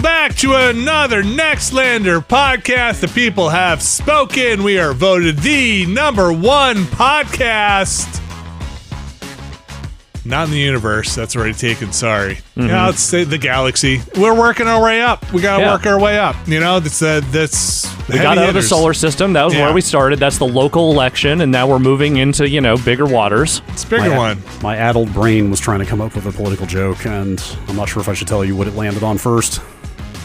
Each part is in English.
back to another Nextlander podcast. The people have spoken. We are voted the #1 podcast. Not in the universe. That's already taken. Sorry. Mm-hmm. Yeah, let's say the galaxy. We're working our way up. We got to work our way up. You know, that's we got out of the solar system. That was where we started. That's the local election, and now we're moving into, bigger waters. It's a bigger one. My addled brain was trying to come up with a political joke, and I'm not sure if I should tell you what it landed on first.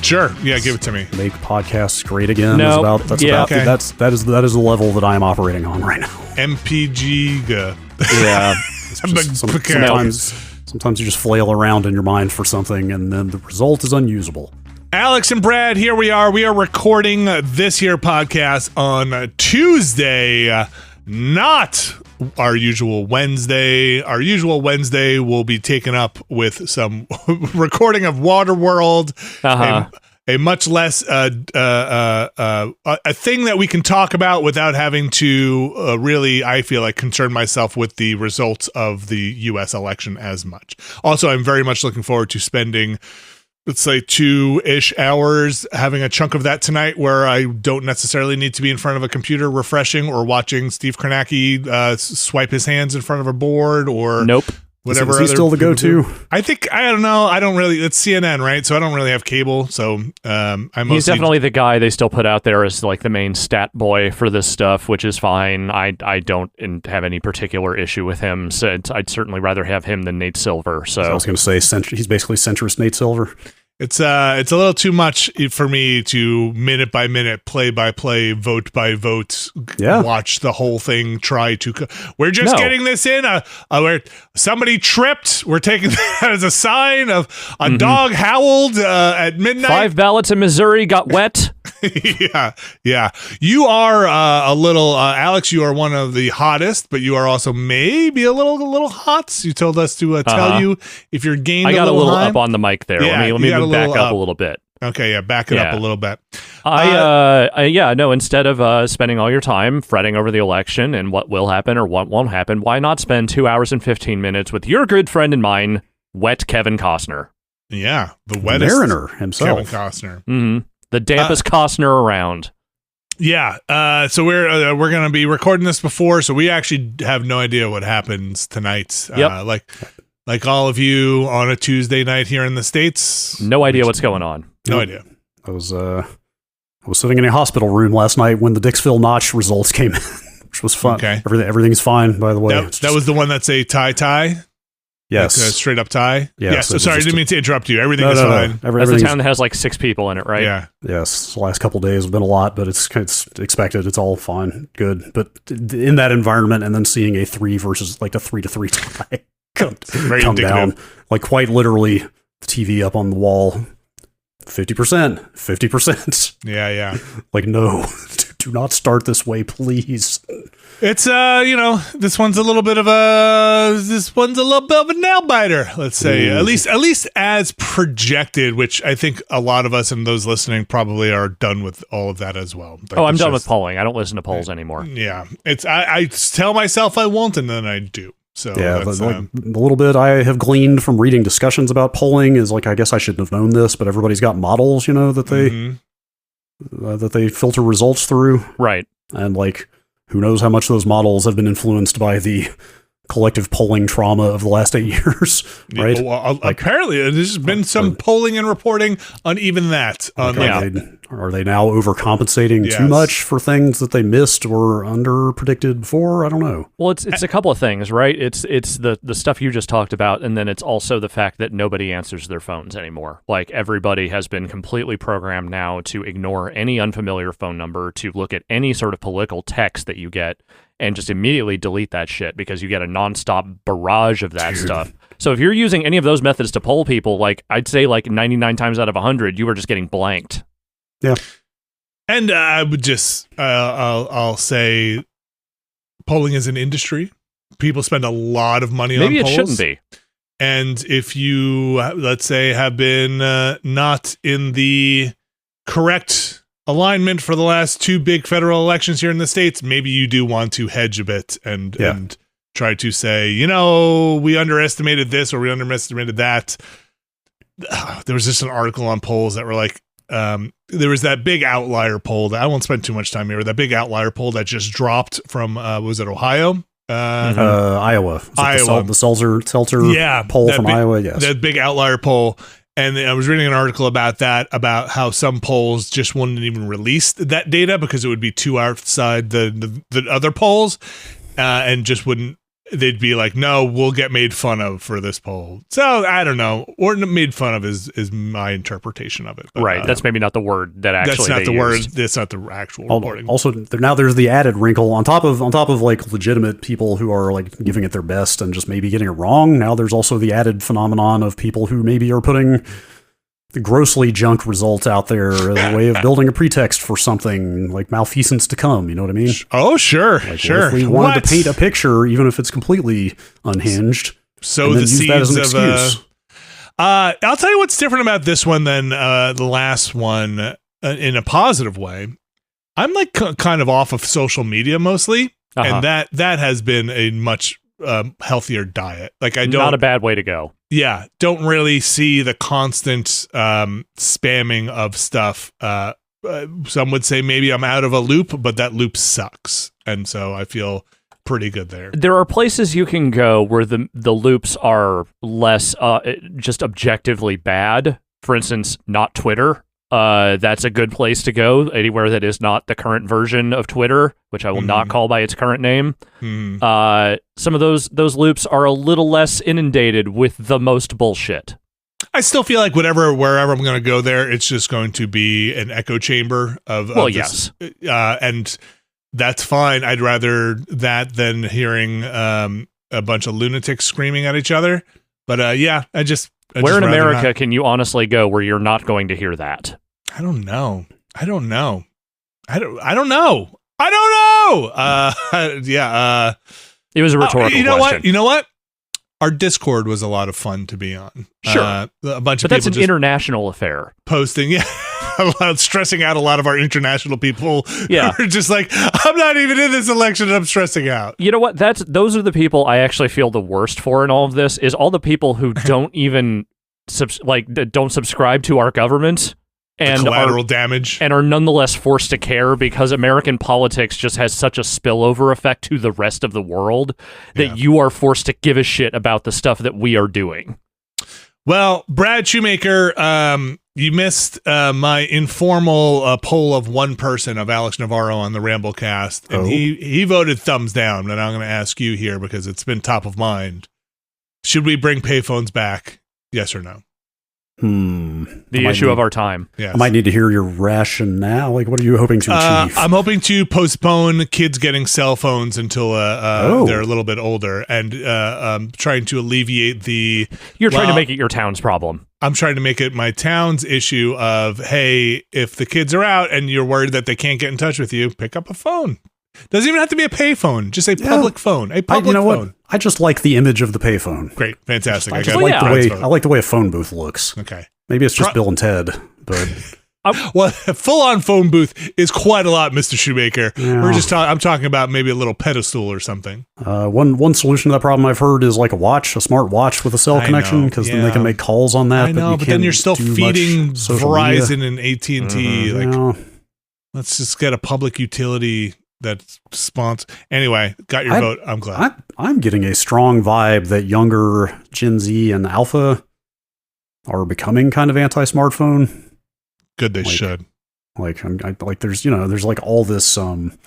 Sure. Yeah, give it to me. Make podcasts great again. No. That is the level that I am operating on right now. MPG. Yeah. Sometimes you just flail around in your mind for something, and then the result is unusable. Alex and Brad, here we are. We are recording this here podcast on Tuesday, not our usual Wednesday. Our usual Wednesday will be taken up with some recording of Waterworld, a much less a thing that we can talk about without having to really, I feel like, concern myself with the results of the U.S. election as much. Also, I'm very much looking forward to spending, let's say, 2-ish hours having a chunk of that tonight where I don't necessarily need to be in front of a computer refreshing or watching Steve Kornacki swipe his hands in front of a board or whatever. Is he still the go-to? I don't know. I don't really. It's CNN, right? So I don't really have cable. So he's definitely the guy they still put out there as like the main stat boy for this stuff, which is fine. I don't have any particular issue with him. So I'd certainly rather have him than Nate Silver. So I was going to say he's basically centrist Nate Silver. It's a little too much for me to minute by minute, play by play, vote by vote, watch the whole thing. We're just getting this in. Where somebody tripped. We're taking that as a sign of a dog howled at midnight. 5 ballots in Missouri got wet. Yeah. You are a little Alex. You are one of the hottest, but you are also maybe a little hot. You told us to tell you if you're gained. I got a little high. Up on the mic there. Yeah, let me move back up a little bit. Okay, back it up a little bit. Instead of spending all your time fretting over the election and what will happen or what won't happen, why not spend 2 hours and 15 minutes with your good friend and mine, wet Kevin Costner? Yeah, the wettest Mariner himself. Kevin Costner. Mm-hmm. The dampest Costner around. Yeah, so we're going to be recording this before, so we actually have no idea what happens tonight. Yep. Like all of you on a Tuesday night here in the States. No idea what's going on. No idea. I was sitting in a hospital room last night when the Dixville Notch results came in, which was fun. Okay. Everything's fine, by the way. That was the one that's a tie? Yes. Like a straight up tie? Yeah. So sorry, I didn't mean to interrupt you. Everything is fine. That's the town that has like 6 people in it, right? Yeah. Yes. The last couple of days have been a lot, but it's expected. It's all fine. Good. But in that environment and then seeing a 3 versus like a 3-3 tie come down, like quite literally the TV up on the wall, 50%. Yeah. Like, no, do not start this way, please. It's this one's a little bit of a nail biter, let's say. At least as projected, which I think a lot of us and those listening probably are done with all of that as well. Like, I'm done with polling. I don't listen to polls anymore. Yeah. I tell myself I won't and then I do. So yeah, the little bit I have gleaned from reading discussions about polling is like, I guess I shouldn't have known this, but everybody's got models, that they filter results through. Right. And like, who knows how much those models have been influenced by the collective polling trauma of the last 8 years, right? Yeah, well, apparently, there's been some polling and reporting on even that. Are they now overcompensating too much for things that they missed or underpredicted before? I don't know. Well, it's a couple of things, right? It's the stuff you just talked about, and then it's also the fact that nobody answers their phones anymore. Like, everybody has been completely programmed now to ignore any unfamiliar phone number, to look at any sort of political text that you get, and just immediately delete that shit because you get a nonstop barrage of that stuff. So if you're using any of those methods to poll people, like, I'd say like 99 times out of 100, you are just getting blanked. Yeah. And I would just, I'll say polling is an industry. People spend a lot of money on polls. Maybe it shouldn't be. And if you, let's say, have been not in the correct alignment for the last 2 big federal elections here in the States, maybe you do want to hedge a bit and try to say, we underestimated this or we underestimated that. there was just an article on polls that were like, there was that big outlier poll that I won't spend too much time here. That big outlier poll that just dropped from, was it Ohio? Iowa. Iowa. The Seltzer poll from Iowa, yes. That big outlier poll. And I was reading an article about that, about how some polls just wouldn't even release that data because it would be too outside the other polls, and just wouldn't. They'd be like, no, we'll get made fun of for this poll. So I don't know. Or made fun of is my interpretation of it. But, right. That's maybe not the word that actually that's not the used. word. That's not the actual reporting. Also, now there's the added wrinkle on top of like legitimate people who are like giving it their best and just maybe getting it wrong. Now there's also the added phenomenon of people who maybe are putting the grossly junk results out there as a way of building a pretext for something like malfeasance to come. You know what I mean? Oh, sure, like, sure. If we wanted to paint a picture, even if it's completely unhinged, so the seeds of excuse. I'll tell you what's different about this one than the last one in a positive way. I'm like kind of off of social media mostly, and that has been a much healthier diet. Like I don't, not a bad way to go. Yeah, don't really see the constant spamming of stuff. Some would say maybe I'm out of a loop, but that loop sucks, and so I feel pretty good there. There are places you can go where the loops are less just objectively bad. For instance, not Twitter. That's a good place to go. Anywhere that is not the current version of Twitter, which I will not call by its current name. Some of those loops are a little less inundated with the most bullshit. I still feel like wherever I'm going to go there, it's just going to be an echo chamber of yes. And that's fine. I'd rather that than hearing a bunch of lunatics screaming at each other. But yeah, where in America can you honestly go where you're not going to hear that? I don't know. Yeah. It was a rhetorical question. You know what? Our Discord was a lot of fun to be on. Sure. A bunch of but that's people an international affair. Posting, stressing out a lot of our international people. Yeah. Who are just like, I'm not even in this election and I'm stressing out. You know what? Those are the people I actually feel the worst for in all of this, is all the people who don't even don't subscribe to our government. And collateral damage. And are nonetheless forced to care because American politics just has such a spillover effect to the rest of the world that you are forced to give a shit about the stuff that we are doing. Well, Brad Shoemaker, you missed my informal poll of one person of Alex Navarro on the Ramblecast, and he voted thumbs down, and I'm going to ask you here because it's been top of mind. Should we bring payphones back? Yes or no? The issue of our time. Yes. I might need to hear your rationale. Like, what are you hoping to achieve? I'm hoping to postpone kids getting cell phones until they're a little bit older, and I'm trying to alleviate You're trying to make it your town's problem. I'm trying to make it my town's issue of, hey, if the kids are out and you're worried that they can't get in touch with you, pick up a phone. Doesn't even have to be a payphone, just a public phone. A public phone. What? I just like the image of the payphone. Great, fantastic. I like the way a phone booth looks. Okay, maybe it's just Bill and Ted, but well, a full-on phone booth is quite a lot, Mr. Shoemaker. Yeah. I'm talking about maybe a little pedestal or something. One solution to that problem I've heard is like a smart watch with a cell connection, because then they can make calls on that. I know, but then you're still feeding Verizon and AT&T. Let's just get a public utility that's sponsored. Anyway, got your vote. I'm glad. I'm getting a strong vibe that younger Gen Z and Alpha are becoming kind of anti-smartphone. Good, they should. There's like all this. I'm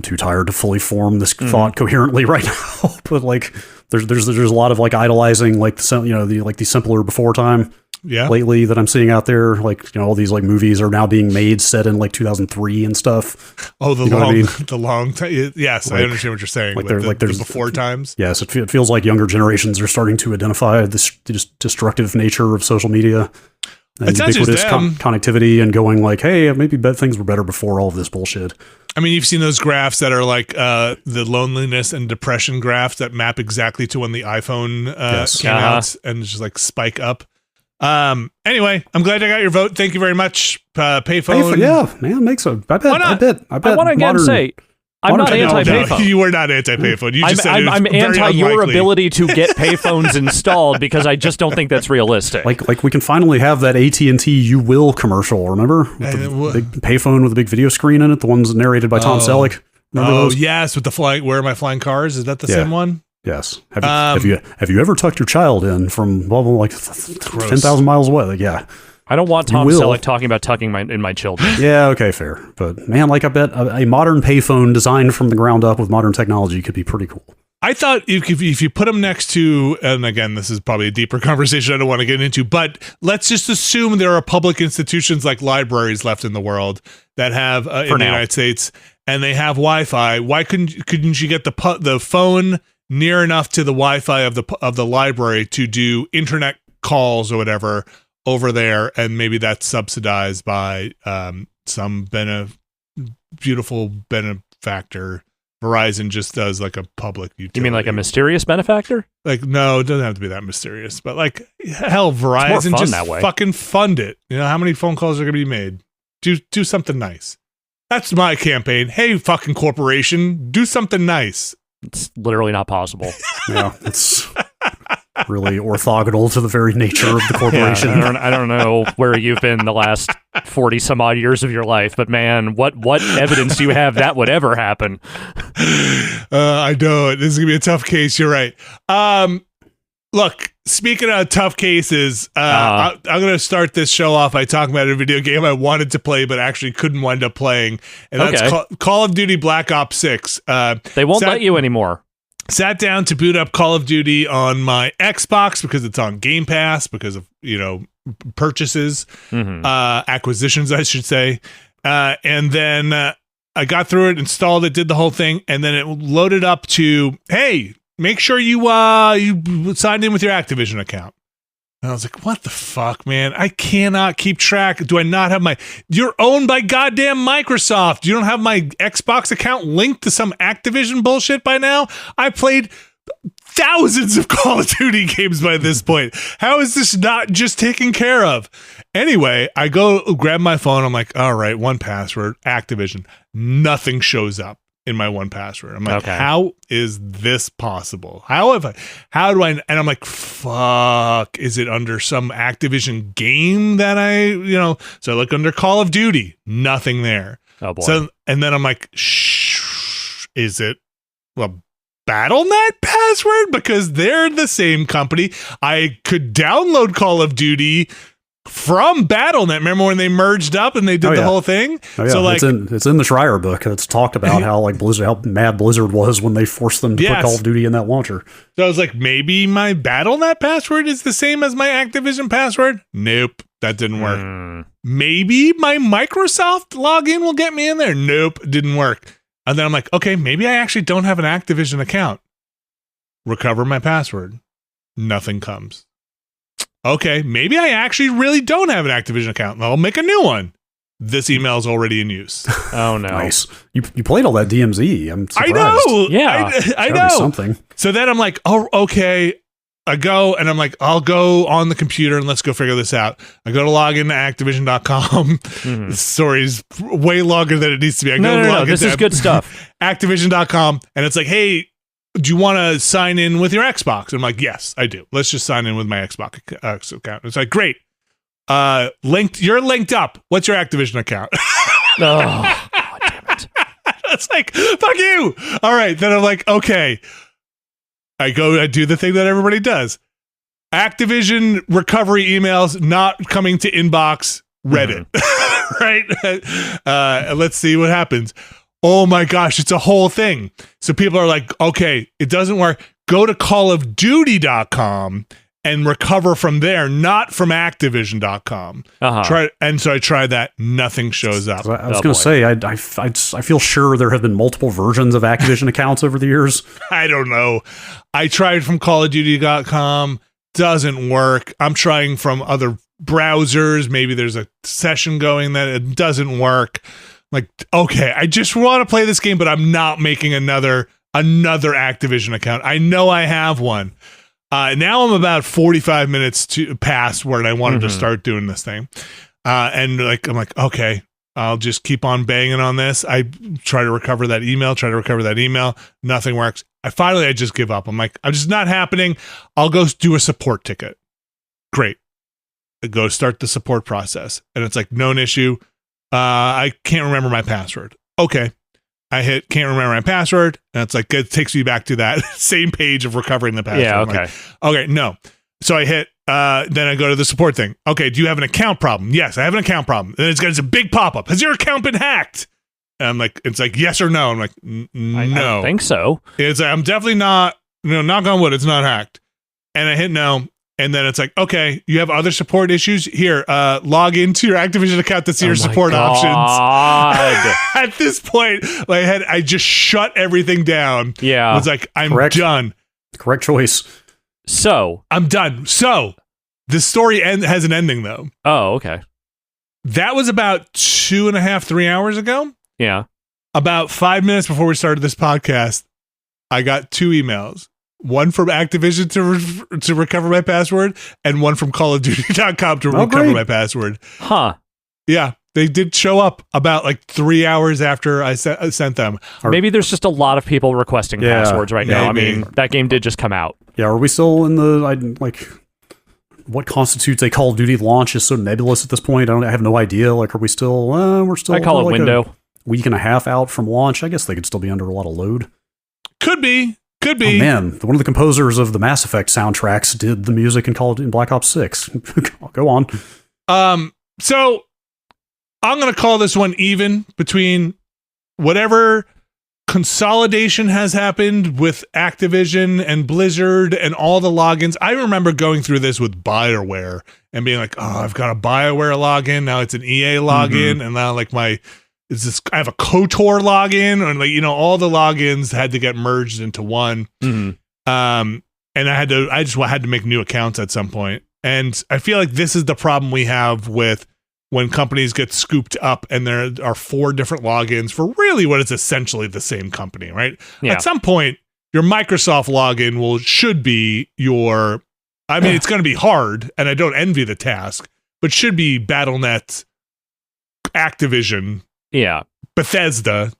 too tired to fully form this thought coherently right now. But like, there's a lot of like idolizing like the simpler before time. Yeah. Lately that I'm seeing out there, like, all these like movies are now being made set in like 2003 and stuff. Oh, the long time. Yes, I understand what you're saying. Like there's before times. Yes, it feels like younger generations are starting to identify this destructive nature of social media and ubiquitous connectivity, and going like, hey, maybe things were better before all of this bullshit. I mean, you've seen those graphs that are like the loneliness and depression graphs that map exactly to when the iPhone came out, and just like spike up. Anyway, I'm glad I got your vote. Thank you very much. Payphone. Yeah, man, makes a. I bet. I want to again say, I'm not technology- anti-payphone. You were not anti-payphone. You just said it was I'm very anti your unlikely. ability to get payphones installed because I just don't think that's realistic. Like we can finally have that AT&T "You Will" commercial. Remember, with the big payphone with a big video screen in it, the ones narrated by Tom Selleck. Remember those? Yes, with the flying. Where am I flying cars? Is that the same one? Yes. Have you ever tucked your child in from like 10,000 miles away? Like, yeah. I don't want Tom will. Selleck talking about tucking in my children. Yeah, okay, fair. But man, like I bet a modern payphone designed from the ground up with modern technology could be pretty cool. I thought if you put them next to, and again, this is probably a deeper conversation I don't want to get into, but let's just assume there are public institutions like libraries left in the world that have in the United States, and they have Wi-Fi. Why couldn't you get the phone near enough to the Wi-Fi of the library to do internet calls or whatever over there, and maybe that's subsidized by some beautiful benefactor. Verizon just does like a public utility. You mean like a mysterious benefactor? Like, no, it doesn't have to be that mysterious, but like, hell, Verizon just that way. fucking fund it. You know how many phone calls are going to be made? Do something nice. That's my campaign. Hey, fucking corporation, do something nice. It's literally not possible. Yeah, it's really orthogonal to the very nature of the corporation. Yeah, I don't know where you've been the last 40 some odd years of your life, but man, what evidence do you have that would ever happen? I know this is gonna be a tough case. You're right. Look, speaking of tough cases, I'm gonna start this show off by talking about a video game I wanted to play but actually couldn't wind up playing, and that's Call of Duty Black Ops 6. They won't let you anymore. Sat down to boot up Call of Duty on my Xbox because it's on Game Pass because of, purchases, acquisitions, I should say. And then I got through it, installed it, did the whole thing, and then it loaded up to, hey, make sure you signed in with your Activision account. And I was like, what the fuck, man? I cannot keep track. Do I not have you're owned by goddamn Microsoft. You don't have my Xbox account linked to some Activision bullshit by now? I played thousands of Call of Duty games by this point. How is this not just taken care of? Anyway, I go grab my phone. I'm like, all right, 1Password, Activision. Nothing shows up in my 1Password. I'm like, How is this possible? How do I, and I'm like, fuck, is it under some Activision game that so I look under Call of Duty, nothing there. Oh boy. So, and then I'm like, is it a BattleNet password? Because they're the same company. I could download Call of Duty from BattleNet. Remember when they merged up and they did the whole thing? Oh, yeah. So like, it's in the Schreier book. It's talked about how how mad Blizzard was when they forced them to put Call of Duty in that launcher. So I was like, maybe my BattleNet password is the same as my Activision password. Nope, that didn't work. Maybe my Microsoft login will get me in there. Nope, didn't work. And then I'm like, okay, maybe I actually don't have an Activision account. Recover my password. Nothing comes. Okay, maybe I actually really don't have an Activision account. I'll make a new one. This email is already in use. Oh no! Nice. You played all that DMZ. I'm surprised. I know. Yeah, I know. Something. So then I'm like, oh, okay. I go and I'm like, I'll go on the computer and let's go figure this out. I go to log into Activision.com. The story is way longer than it needs to be. No, this is good stuff. Activision.com, and it's like, hey, do you want to sign in with your Xbox? I'm like, yes, I do. Let's just sign in with my Xbox account. It's like, great. You're linked up. What's your Activision account? Oh, God damn it. It's like, fuck you. All right. Then I'm like, okay. I do the thing that everybody does. Activision recovery emails not coming to inbox, Reddit. Right? Let's see what happens. Oh my gosh, it's a whole thing. So people are like, okay, it doesn't work. Go to callofduty.com and recover from there, not from Activision.com. So I tried that. Nothing shows up. I was going to say, I feel sure there have been multiple versions of Activision accounts over the years. I don't know. I tried from callofduty.com. Doesn't work. I'm trying from other browsers. Maybe there's a session going that it doesn't work. Like, okay, I just want to play this game, but I'm not making another Activision account. I know I have one. Now I'm about 45 minutes past where I wanted to start doing this thing. And like, I'm like, okay, I'll just keep on banging on this. I try to recover that email, nothing works. I just give up. I'm like, I'm just not happening. I'll go do a support ticket. Great. I go start the support process, and it's like, known issue. I can't remember my password. Okay. I hit can't remember my password, and it's like, it takes me back to that same page of recovering the password. Yeah, okay. Like, okay, no. So I hit, then I go to the support thing. Okay, do you have an account problem? Yes, I have an account problem. And it's a big pop-up. Has your account been hacked? And I'm like, it's like, yes or no. I'm like, no. I don't think so. It's like, I'm definitely not, knock on wood, it's not hacked. And I hit no. And then it's like, okay, you have other support issues? Here, log into your Activision account to see your support options. At this point, I just shut everything down. Yeah. I was like, I'm done. Correct choice. So. I'm done. So, the story has an ending, though. Oh, okay. That was about 2.5, 3 hours ago. Yeah. About 5 minutes before we started this podcast, I got 2 emails. One from Activision to recover my password, and one from CallOfDuty.com to recover my password. Huh. Yeah, they did show up about like 3 hours after I sent them. Maybe there's just a lot of people requesting passwords right now. I mean, that game did just come out. Yeah, are we still in what constitutes a Call of Duty launch is so nebulous at this point? I have no idea. Like, are we still, we're still... I call it window. A week and a half out from launch. I guess they could still be under a lot of load. Could be. Oh, man, one of the composers of the Mass Effect soundtracks did the music in Black Ops 6. Go on. So I'm going to call this one even between whatever consolidation has happened with Activision and Blizzard and all the logins. I remember going through this with BioWare and being like, oh, I've got a BioWare login. Now it's an EA login. And now I have a KOTOR login, and all the logins had to get merged into one. Mm-hmm. And I just had to make new accounts at some point. And I feel like this is the problem we have with when companies get scooped up and there are 4 different logins for really what is essentially the same company, right? Yeah. At some point, your Microsoft login should be your, it's going to be hard, and I don't envy the task, but should be Battle.net, Activision, Bethesda,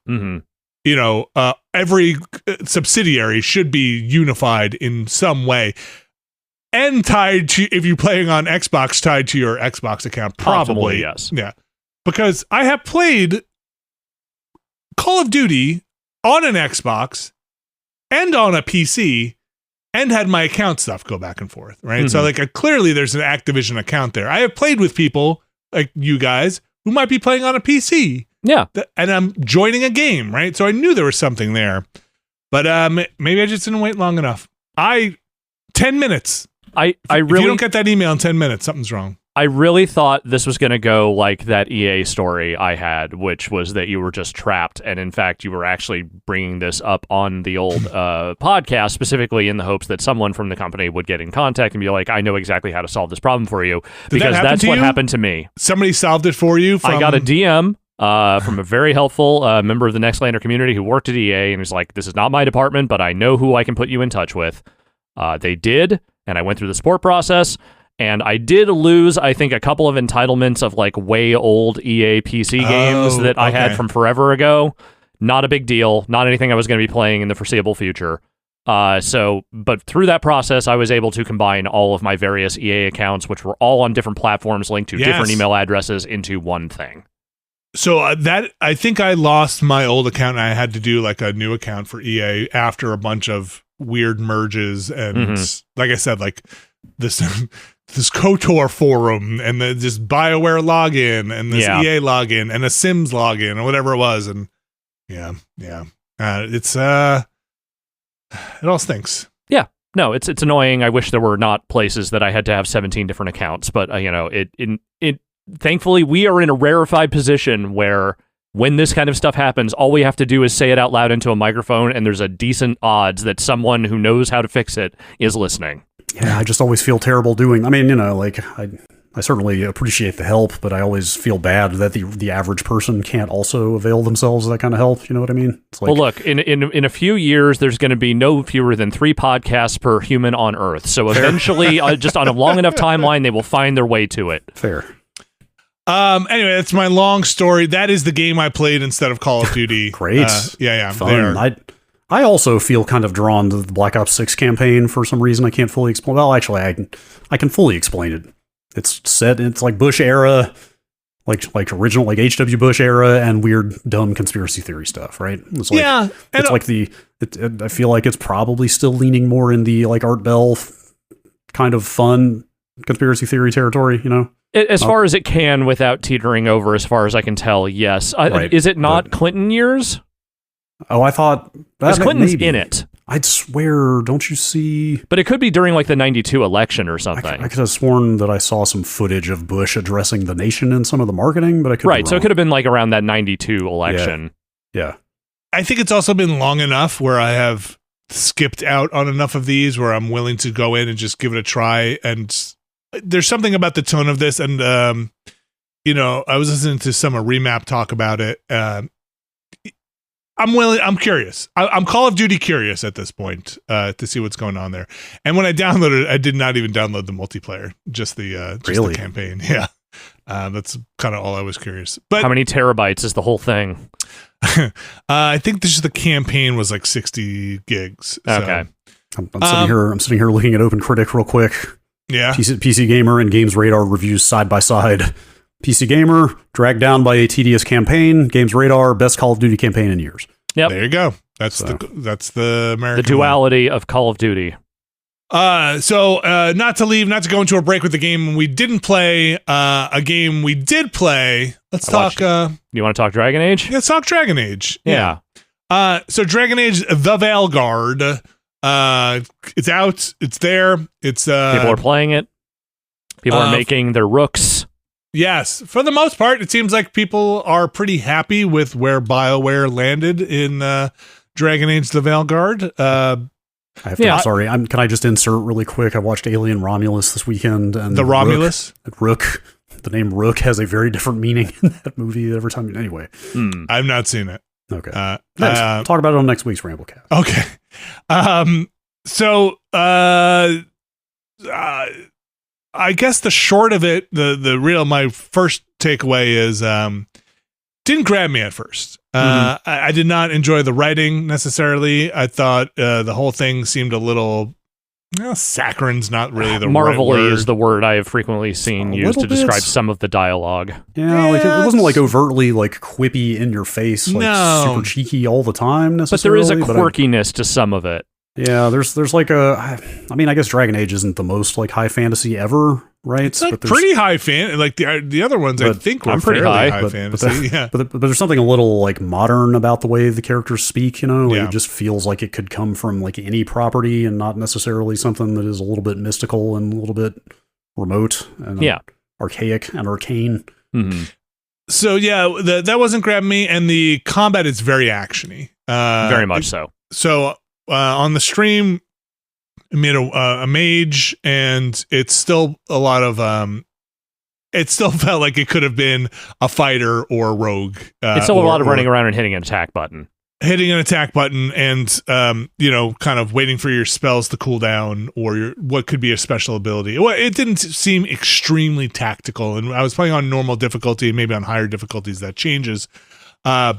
every subsidiary should be unified in some way and tied to, if you're playing on Xbox, tied to your Xbox account. Probably, yes. Yeah. Because I have played Call of Duty on an Xbox and on a PC and had my account stuff go back and forth, right? So clearly there's an Activision account there. I have played with people like you guys who might be playing on a PC. Yeah. And I'm joining a game, right? So I knew there was something there. But maybe I just didn't wait long enough. 10 minutes. If you don't get that email in 10 minutes, something's wrong. I really thought this was going to go like that EA story I had, which was that you were just trapped. And in fact, you were actually bringing this up on the old podcast, specifically in the hopes that someone from the company would get in contact and be like, I know exactly how to solve this problem for you. Because that's what happened to me. Somebody solved it for you? I got a DM from a very helpful member of the Nextlander community who worked at EA and was like, this is not my department, but I know who I can put you in touch with. They did, and I went through the support process. And I did lose, I think, a couple of entitlements of way old EA PC games that I had from forever ago. Not a big deal. Not anything I was going to be playing in the foreseeable future. But through that process, I was able to combine all of my various EA accounts, which were all on different platforms linked to different email addresses, into one thing. So I think I lost my old account and I had to do a new account for EA after a bunch of weird merges. And like I said, this KOTOR forum and this BioWare login and this EA login and a Sims login or whatever it was. And it's it all stinks. Yeah. No, it's annoying. I wish there were not places that I had to have 17 different accounts, but it thankfully we are in a rarefied position where when this kind of stuff happens, all we have to do is say it out loud into a microphone and there's a decent odds that someone who knows how to fix it is listening. Yeah, I just always feel terrible doing. I certainly appreciate the help, but I always feel bad that the average person can't also avail themselves of that kind of help. You know what I mean? Well, look, in a few years, there's going to be no fewer than 3 podcasts per human on Earth. So eventually, just on a long enough timeline, they will find their way to it. Fair. Anyway, that's my long story. That is the game I played instead of Call of Duty. Great. Yeah. Fun. I also feel kind of drawn to the Black Ops 6 campaign for some reason. I can't fully explain. Well, actually, I can fully explain it. It's like Bush era, like original, like H.W. Bush era, and weird, dumb conspiracy theory stuff, right? It's like, I feel like it's probably still leaning more in the like Art Bell kind of fun conspiracy theory territory, you know? As far as it can without teetering over, as far as I can tell, yes. Right. Is it not Clinton years? Oh, I thought... Because Clinton's in it. I'd swear, don't you see... But it could be during like the 92 election or something. I could have sworn that I saw some footage of Bush addressing the nation in some of the marketing, but I could be wrong. So it could have been like around that 92 election. Yeah. I think it's also been long enough where I have skipped out on enough of these where I'm willing to go in and just give it a try. And there's something about the tone of this. And, I was listening to some Remap talk about it. I'm curious. I'm Call of Duty curious at this point to see what's going on there. And when I downloaded it, I did not even download the multiplayer, just the campaign. Yeah. That's kind of all I was curious. But how many terabytes is the whole thing? I think just the campaign was like 60 gigs. Okay. So. I'm sitting here looking at OpenCritic real quick. Yeah. PC Gamer and Games Radar reviews side by side. PC Gamer, dragged down by a tedious campaign. Games Radar, best Call of Duty campaign in years. Yep. There you go. That's the American. The duality of Call of Duty. Not to go into a break with the game we didn't play. A game we did play. Let's talk. You want to talk Dragon Age? Let's talk Dragon Age. Yeah. So Dragon Age: The Veilguard. It's out. It's there. It's people are playing it. People are making their rooks. Yes, for the most part, it seems like people are pretty happy with where BioWare landed in Dragon Age: The Veilguard. Can I just insert really quick? I watched Alien Romulus this weekend, and the Romulus Rook. The name Rook has a very different meaning in that movie every time. Anyway, I've not seen it. Okay, talk about it on next week's Ramblecast. Okay, I guess the short of it, my first takeaway is didn't grab me at first. I did not enjoy the writing necessarily. I thought the whole thing seemed a little saccharin's not really the right word. Is the word I have frequently seen used to describe some of the dialogue. Yeah, like it wasn't like overtly like quippy in your face, like super cheeky all the time necessarily. But there is a quirkiness to some of it. Yeah, there's like I guess Dragon Age isn't the most like high fantasy ever, right? It's like pretty high fan. Like the other ones, I think were pretty high fantasy. But there's something a little like modern about the way the characters speak. It just feels like it could come from like any property and not necessarily something that is a little bit mystical and a little bit remote and archaic and arcane. Mm-hmm. So that wasn't grabbing me, and the combat is very actiony. Very much so. So. On the stream, I made a mage, and it's still a lot of it still felt like it could have been a fighter or a rogue. It's still a lot of running around and hitting an attack button. Hitting an attack button and, kind of waiting for your spells to cool down or what could be a special ability. Well, it didn't seem extremely tactical, and I was playing on normal difficulty, maybe on higher difficulties that changes. I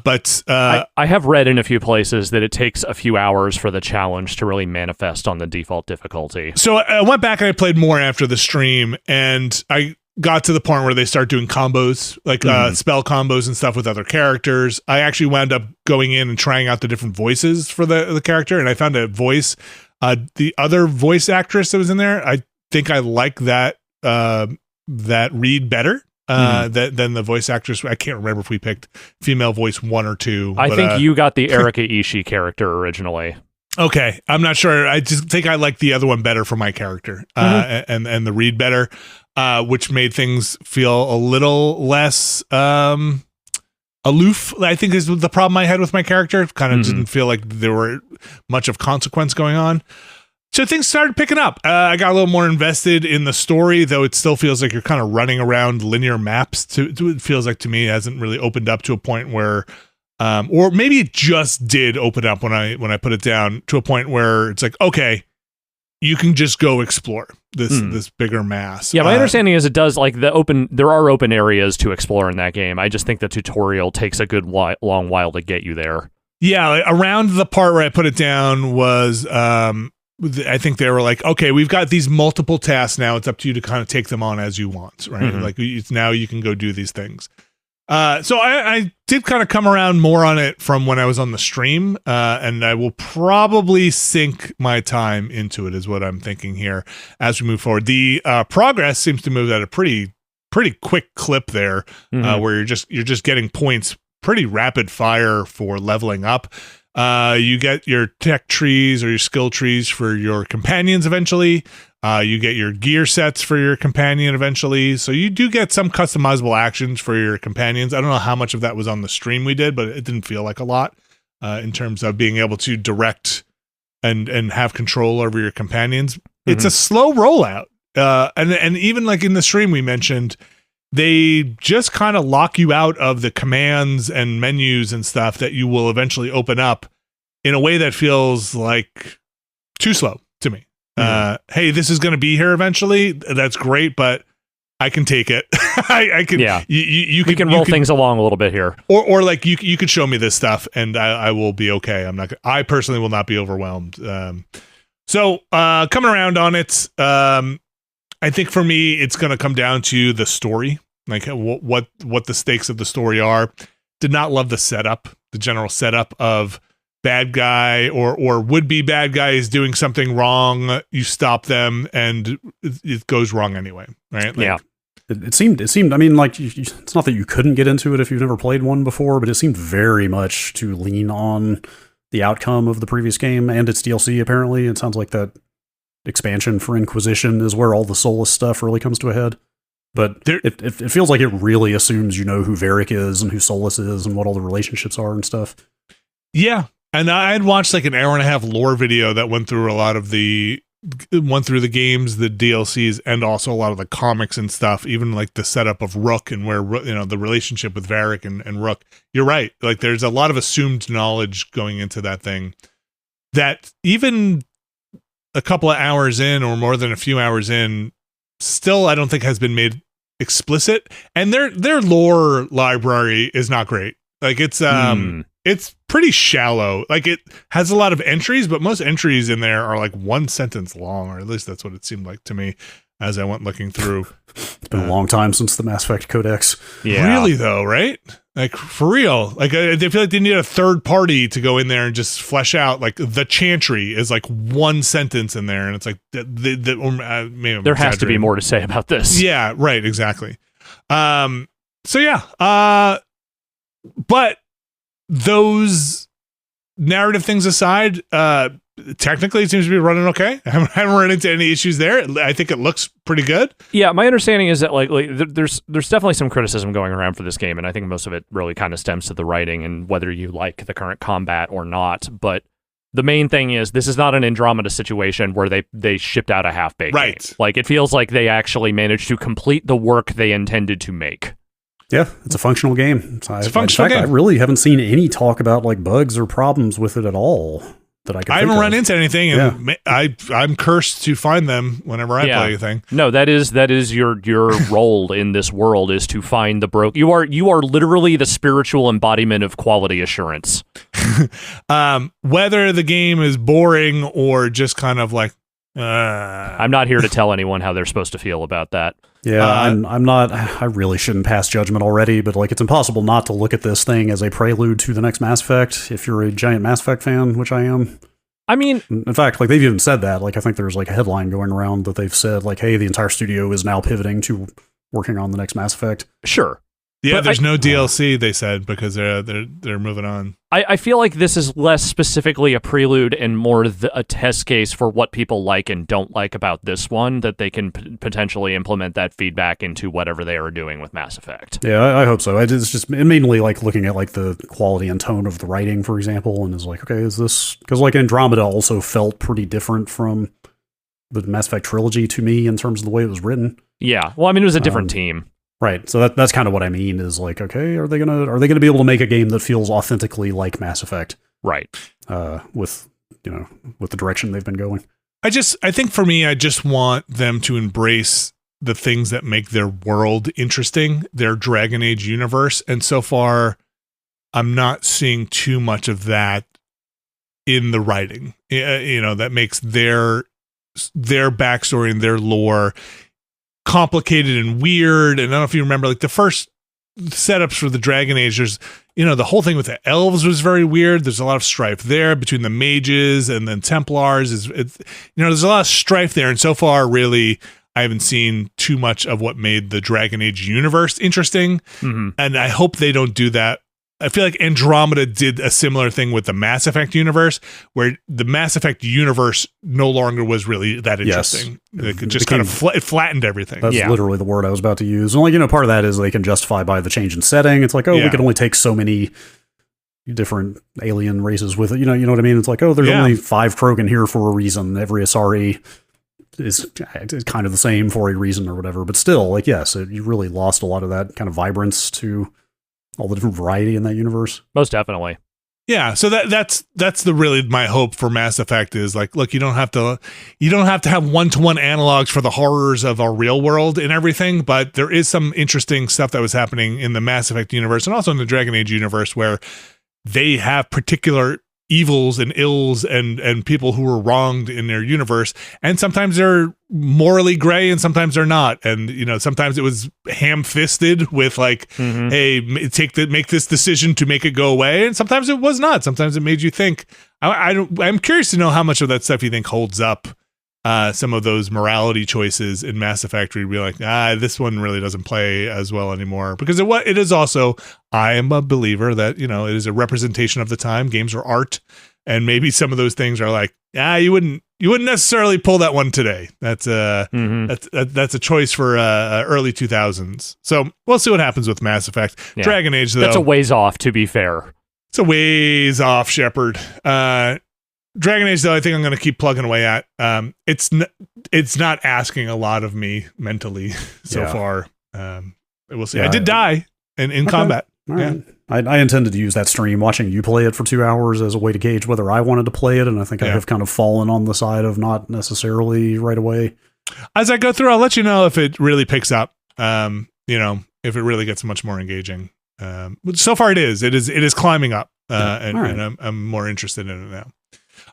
have read in a few places that it takes a few hours for the challenge to really manifest on the default difficulty. So I went back and I played more after the stream, and I got to the point where they start doing combos, like spell combos and stuff with other characters. I actually wound up going in and trying out the different voices for the character, and I found a voice. The other voice actress that was in there, I think I like that read better. Than the voice actress. I can't remember if we picked female voice 1 or 2. I think you got the Erika Ishii character originally. Okay, I'm not sure. I just think I like the other one better for my character, and the read better, which made things feel a little less aloof. I think is the problem I had with my character. Kind of didn't feel like there were much of consequence going on. So things started picking up. I got a little more invested in the story, though it still feels like you're kind of running around linear maps. It feels like to me it hasn't really opened up to a point where, or maybe it just did open up when I put it down to a point where it's like, okay, you can just go explore this bigger mass. Yeah, my understanding is it does, like, there are open areas to explore in that game. I just think the tutorial takes a good long while to get you there. Yeah, like, around the part where I put it down was, I think they were like, okay, we've got these multiple tasks now. It's up to you to kind of take them on as you want, right? Mm-hmm. Like, now you can go do these things. So I did kind of come around more on it from when I was on the stream, and I will probably sink my time into it, is what I'm thinking here as we move forward. The progress seems to move at a pretty quick clip there, where you're just getting points pretty rapid fire for leveling up. You get your tech trees or your skill trees for your companions eventually. You get your gear sets for your companion eventually. So you do get some customizable actions for your companions. I don't know how much of that was on the stream we did, but it didn't feel like a lot in terms of being able to direct and have control over your companions. It's a slow rollout. And even like in the stream we mentioned, they just kind of lock you out of the commands and menus and stuff that you will eventually open up in a way that feels like too slow to me. Hey, this is going to be here eventually. That's great, but I can take it. I can. Yeah, you can roll things along a little bit here, or like you could show me this stuff and I will be okay. I personally will not be overwhelmed. So coming around on it, I think for me it's going to come down to the story, like what the stakes of the story are. Did not love the setup, the general setup of bad guy or would-be bad guy is doing something wrong, you stop them and it goes wrong anyway, right? Like, yeah. It seemed, I mean, like, it's not that you couldn't get into it if you've never played one before, but it seemed very much to lean on the outcome of the previous game and its DLC, apparently. It sounds like that expansion for Inquisition is where all the Solus stuff really comes to a head. But it feels like it really assumes you know who Varric is and who Solus is and what all the relationships are and stuff. Yeah. And I had watched like an hour and a half lore video that went through the games, the DLCs, and also a lot of the comics and stuff, even like the setup of Rook and where, you know, the relationship with Varric and Rook. You're right. Like there's a lot of assumed knowledge going into that thing that even a couple of hours in or more than a few hours in, still I don't think has been made explicit. And their lore library is not great. Like it's pretty shallow. Like it has a lot of entries, but most entries in there are like one sentence long, or at least that's what it seemed like to me as I went looking through. It's been a long time since the Mass Effect Codex. Yeah. Really though, right? Like for real. Like they feel like they need a third party to go in there and just flesh out. Like the Chantry is like one sentence in there, and it's like there has to be more to say about this. Yeah, right, exactly. So yeah, but those narrative things aside, technically it seems to be running okay. I haven't run into any issues there. I think it looks pretty good. Yeah, my understanding is that like there's definitely some criticism going around for this game, and I think most of it really kind of stems to the writing and whether you like the current combat or not. But the main thing is this is not an Andromeda situation where they shipped out a half-baked game. Like it feels like they actually managed to complete the work they intended to make. Yeah, it's a functional game. It's a functional game. I really haven't seen any talk about like bugs or problems with it at all that I haven't run into anything, and I'm cursed to find them whenever I play anything. No, that is your role in this world is to find the broke. You are literally the spiritual embodiment of quality assurance. Whether the game is boring or just kind of like, I'm not here to tell anyone how they're supposed to feel about that. Yeah, I'm not. I really shouldn't pass judgment already, but like it's impossible not to look at this thing as a prelude to the next Mass Effect. If you're a giant Mass Effect fan, which I am. I mean, in fact, like they've even said that. Like I think there's like a headline going around that they've said like, "Hey, the entire studio is now pivoting to working on the next Mass Effect." Sure. Yeah, but there's no DLC, they said, because they're moving on. I feel like this is less specifically a prelude and more a test case for what people like and don't like about this one, that they can potentially implement that feedback into whatever they are doing with Mass Effect. Yeah, I hope so. It's just mainly like looking at like the quality and tone of the writing, for example, and is like, okay, is this... Because like Andromeda also felt pretty different from the Mass Effect trilogy to me in terms of the way it was written. Yeah, well, I mean, it was a different team. Right, so that's kind of what I mean. Is like, okay, are they gonna be able to make a game that feels authentically like Mass Effect? Right. With the direction they've been going. I think for me, I just want them to embrace the things that make their world interesting, their Dragon Age universe. And so far, I'm not seeing too much of that in the writing, that makes their backstory and their lore complicated and weird. And I don't know if you remember, like the first setups for the Dragon Age, there's, the whole thing with the elves was very weird. There's a lot of strife there between the mages and then Templars. There's a lot of strife there. And so far, really, I haven't seen too much of what made the Dragon Age universe interesting. Mm-hmm. And I hope they don't do that. I feel like Andromeda did a similar thing with the Mass Effect universe, where the Mass Effect universe no longer was really that interesting. Yes. It just kind of it flattened everything. That's literally the word I was about to use. And part of that is they can justify by the change in setting. It's like, we can only take so many different alien races with it. You know what I mean? It's like, there's only 5 Krogan here for a reason. Every Asari is kind of the same for a reason or whatever. But still, you really lost a lot of that kind of vibrance to all the different variety in that universe. Most definitely. Yeah, so that's really my hope for Mass Effect is like, look, you don't have to have one-to-one analogs for the horrors of our real world and everything, but there is some interesting stuff that was happening in the Mass Effect universe and also in the Dragon Age universe where they have particular evils and ills and people who were wronged in their universe, and sometimes they're morally gray and sometimes they're not, and sometimes it was ham-fisted with like, hey, make this decision to make it go away, and sometimes it was not. Sometimes it made you think. I'm curious to know how much of that stuff you think holds up. Some of those morality choices in Mass Effect, where you'd be like, this one really doesn't play as well anymore. Because it is also, I am a believer that, it is a representation of the time. Games are art. And maybe some of those things are like, you wouldn't necessarily pull that one today. That's a choice for early 2000s. So we'll see what happens with Mass Effect. Yeah. Dragon Age, though. That's a ways off, to be fair. It's a ways off, Shepard. Dragon Age, though, I think I'm going to keep plugging away at. It's not asking a lot of me mentally so far. We'll see. I did die in combat. Right. I intended to use that stream watching you play it for 2 hours as a way to gauge whether I wanted to play it, and I think I have kind of fallen on the side of not necessarily right away. As I go through, I'll let you know if it really picks up. If it really gets much more engaging. So far, it is climbing up, and I'm more interested in it now.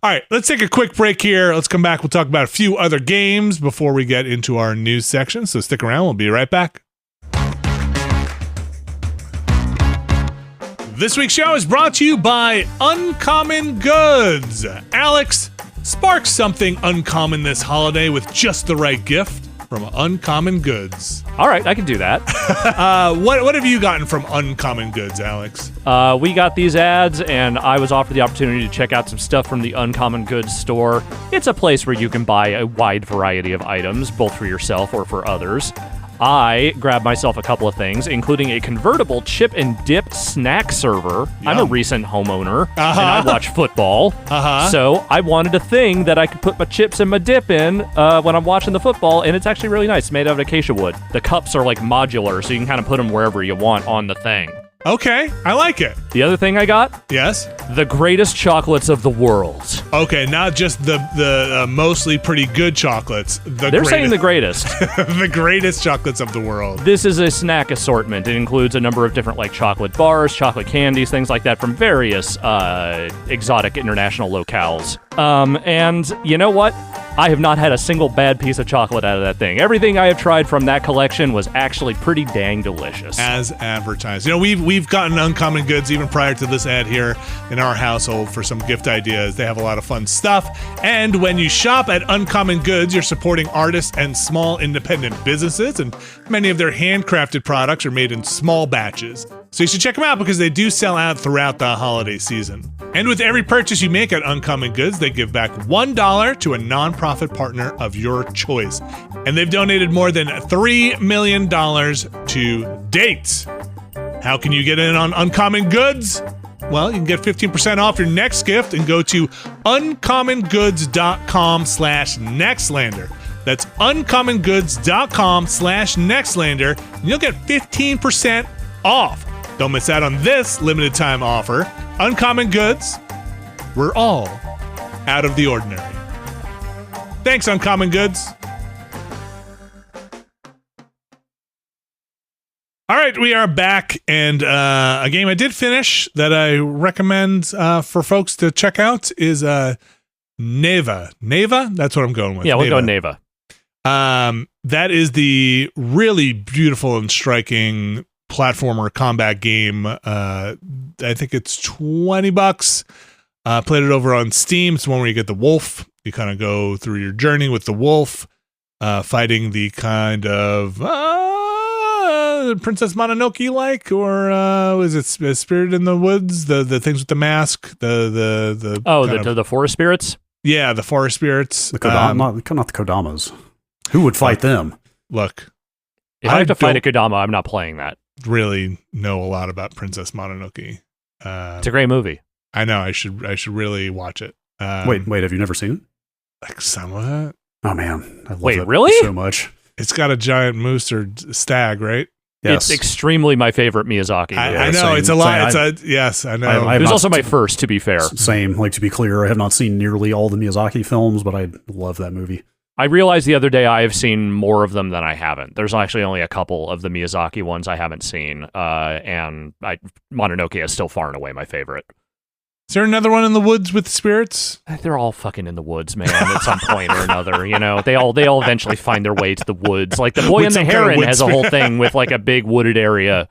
All right, let's take a quick break here. Let's come back. We'll talk about a few other games before we get into our news section. So stick around. We'll be right back. This week's show is brought to you by Uncommon Goods. Alex, spark something uncommon this holiday with just the right gift from Uncommon Goods. All right, I can do that. What have you gotten from Uncommon Goods, Alex? We got these ads, and I was offered the opportunity to check out some stuff from the Uncommon Goods store. It's a place where you can buy a wide variety of items, both for yourself or for others. I grabbed myself a couple of things, including a convertible chip and dip snack server. Yum. I'm a recent homeowner, and I watch football. So I wanted a thing that I could put my chips and my dip in when I'm watching the football, and it's actually really nice. It's made out of acacia wood. The cups are like modular, so you can kind of put them wherever you want on the thing. Okay, I like it. The other thing I got? Yes? The greatest chocolates of the world. Okay, not just the mostly pretty good chocolates. They're saying the greatest. The greatest chocolates of the world. This is a snack assortment. It includes a number of different chocolate bars, chocolate candies, things like that from various exotic international locales. And you know what? I have not had a single bad piece of chocolate out of that thing. Everything I have tried from that collection was actually pretty dang delicious. As advertised. We've gotten Uncommon Goods even prior to this ad here in our household for some gift ideas. They have a lot of fun stuff. And when you shop at Uncommon Goods, you're supporting artists and small independent businesses, and many of their handcrafted products are made in small batches. So you should check them out because they do sell out throughout the holiday season. And with every purchase you make at Uncommon Goods, they give back $1 to a nonprofit partner of your choice. And they've donated more than $3 million to date. How can you get in on Uncommon Goods? Well, you can get 15% off your next gift and go to uncommongoods.com/Nextlander. That's uncommongoods.com/Nextlander, and you'll get 15% off. Don't miss out on this limited time offer. Uncommon Goods, we're all out of the ordinary. Thanks, Uncommon Goods. All right, we are back, and a game I did finish that I recommend for folks to check out is Neva. Neva? That's what I'm going with. Yeah, we'll go Neva. That is the really beautiful and striking platformer combat game. I think it's $20. Played it over on Steam. It's one where you get the wolf. You kind of go through your journey with the wolf, fighting the kind of Princess Mononoke or was it Spirit in the Woods? The things with the mask. The forest spirits. Yeah, the forest spirits. The not the Kodamas. Who would fight them? Look, if I have to fight a Kodama, I'm not playing that. Really know a lot about Princess Mononoke. It's a great movie. I know. I should really watch it. Wait. Have you never seen it? Like some of it. Oh man, I love Wait, that really? so much. It's got a giant moose or stag, right? Yes. It's extremely my favorite Miyazaki movie. I know. Same, it's a lot. Yes, I know. It was also my first, to be fair. Same. Like, to be clear, I have not seen nearly all the Miyazaki films, but I love that movie. I realized the other day I have seen more of them than I haven't. There's actually only a couple of the Miyazaki ones I haven't seen, and Mononoke is still far and away my favorite. Is there another one in the woods with spirits? They're all fucking in the woods, man, at some point or another. You know, they all eventually find their way to the woods. Like the Boy and the Heron has a whole thing with like a big wooded area.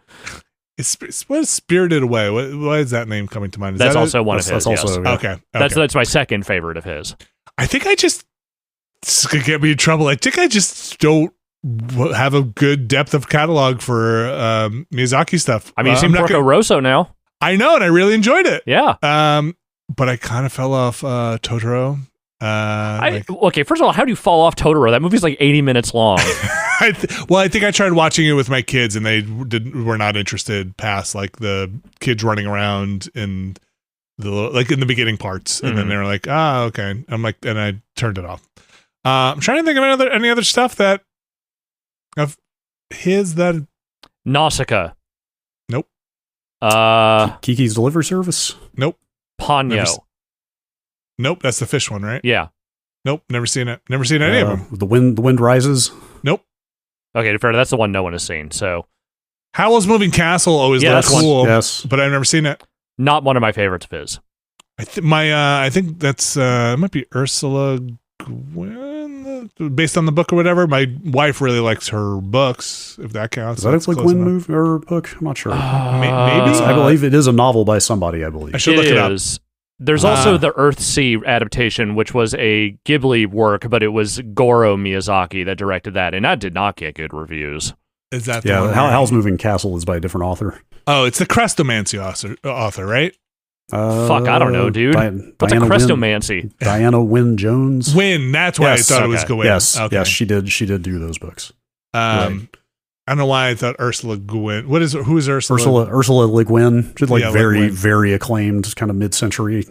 What is Spirited Away? Why is that name coming to mind? That's also one of his. Also, yes. Okay. That's my second favorite of his. I think this is gonna get me in trouble. I think I just don't have a good depth of catalog for Miyazaki stuff. I mean, you've seen Porco Rosso now. I know, and I really enjoyed it. Yeah. But I kind of fell off Totoro. Okay, first of all, how do you fall off Totoro? That movie's like 80 minutes long. I think I tried watching it with my kids, and they were not interested past like the kids running around in in the beginning parts, and then they were like, okay. I'm like, and I turned it off. I'm trying to think of any other stuff that of his that Nausicaa. Nope. Kiki's Delivery Service. Nope. Ponyo. Nope, that's the fish one, right? Yeah. Nope, never seen it. Never seen any of them. The Wind Rises. Nope. Okay, fair. That's the one no one has seen. So, Howl's Moving Castle always looks cool. Yes, but I've never seen it. Not one of my favorites of his. I think that's it might be Ursula Gwyn, based on the book or whatever. My wife really likes her books, if that counts. Is that a Gwyn movie or book? I'm not sure. Maybe. I believe it is a novel by somebody, I believe. I should look it up. There's also the Earthsea adaptation, which was a Ghibli work, but it was Goro Miyazaki that directed that, and that did not get good reviews. Is that the one? Howl's Moving Castle is by a different author. Oh, it's the Crestomancy author, right? Fuck, I don't know, dude. What's a Crestomancy? Diana Wynne Jones. Wynne, that's why I thought it was Gwyn. Yes, okay. Yes, she did do those books. Right. I don't know why I thought Ursula Gwyn. Who is Ursula? Ursula Le Guin. She's Le very acclaimed, kind of mid-century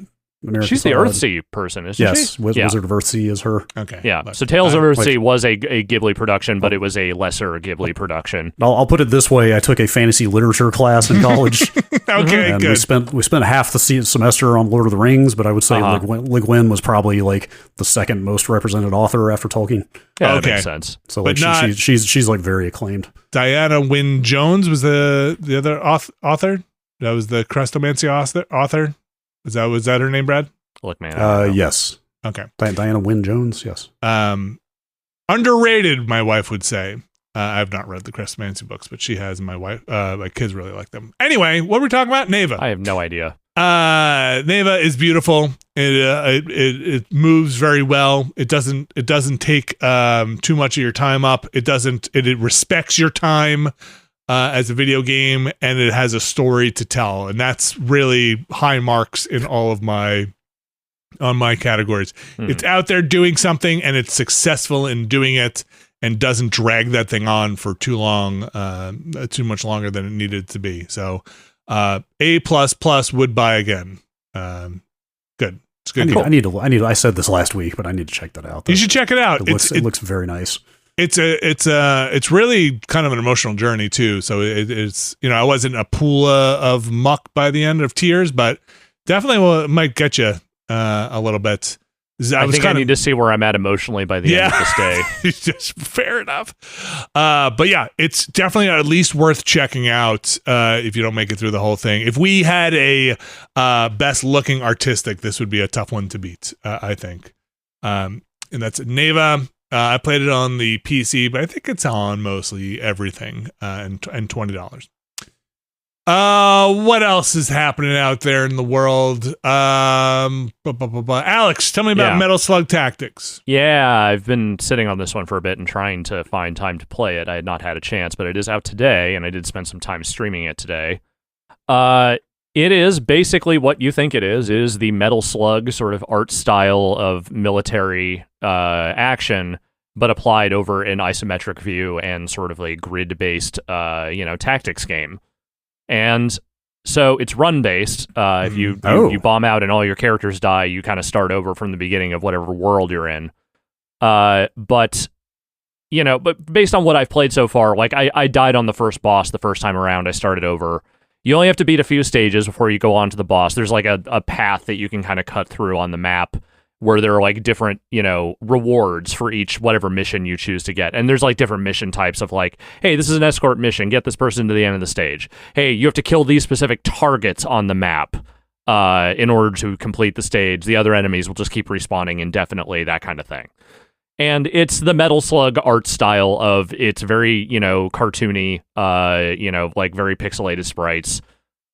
American. She's the Earthsea person, isn't she? Yes, Wizard of Earthsea is her. Okay. Yeah. So Tales of Earthsea was a Ghibli production, but it was a lesser Ghibli production. I'll put it this way: I took a fantasy literature class in college. Okay, and good. we spent half the semester on Lord of the Rings, but I would say Le Guin was probably like the second most represented author after Tolkien. Yeah, that makes sense. So like she's like very acclaimed. Diana Wynne Jones was the other author. That was the Crestomancy author. Was that her name, Brad? Look, man. Yes. Okay. Diana Wynne Jones. Yes. Underrated, my wife would say. I've not read the Crestomancy books, but she has. My kids really like them. Anyway, what were we talking about? Neva. I have no idea. Neva is beautiful. It moves very well. It doesn't take too much of your time up. It respects your time as a video game, and it has a story to tell, and that's really high marks in all of my categories. It's out there doing something, and it's successful in doing it, and doesn't drag that thing on for too much longer than it needed to be. So A++ would buy again. Good. It's good. I need to. I said this last week, but I need to check that out. You should check it out. It looks very nice. It's really kind of an emotional journey too. So it's I wasn't a pool of muck by the end of tears, but definitely might get you a little bit. I think I need to see where I'm at emotionally by the end of this day. Just fair enough. But yeah, it's definitely at least worth checking out if you don't make it through the whole thing. If we had a best looking artistic, this would be a tough one to beat, I think. And that's Neva. I played it on the PC, but I think it's on mostly everything and $20. What else is happening out there in the world? Alex, tell me about Metal Slug Tactics. Yeah, I've been sitting on this one for a bit and trying to find time to play it. I had not had a chance, but it is out today, and I did spend some time streaming it today. It is basically what you think it is the Metal Slug sort of art style of military action, but applied over an isometric view and sort of a grid-based, tactics game. And so it's run-based. If you bomb out and all your characters die, you kind of start over from the beginning of whatever world you're in. But based on what I've played so far, like I died on the first boss the first time around. I started over. You only have to beat a few stages before you go on to the boss. There's like a path that you can kind of cut through on the map where there are like different, rewards for each whatever mission you choose to get. And there's like different mission types of like, hey, this is an escort mission. Get this person to the end of the stage. Hey, you have to kill these specific targets on the map in order to complete the stage. The other enemies will just keep respawning indefinitely, that kind of thing. And it's the Metal Slug art style of it's very, cartoony, like very pixelated sprites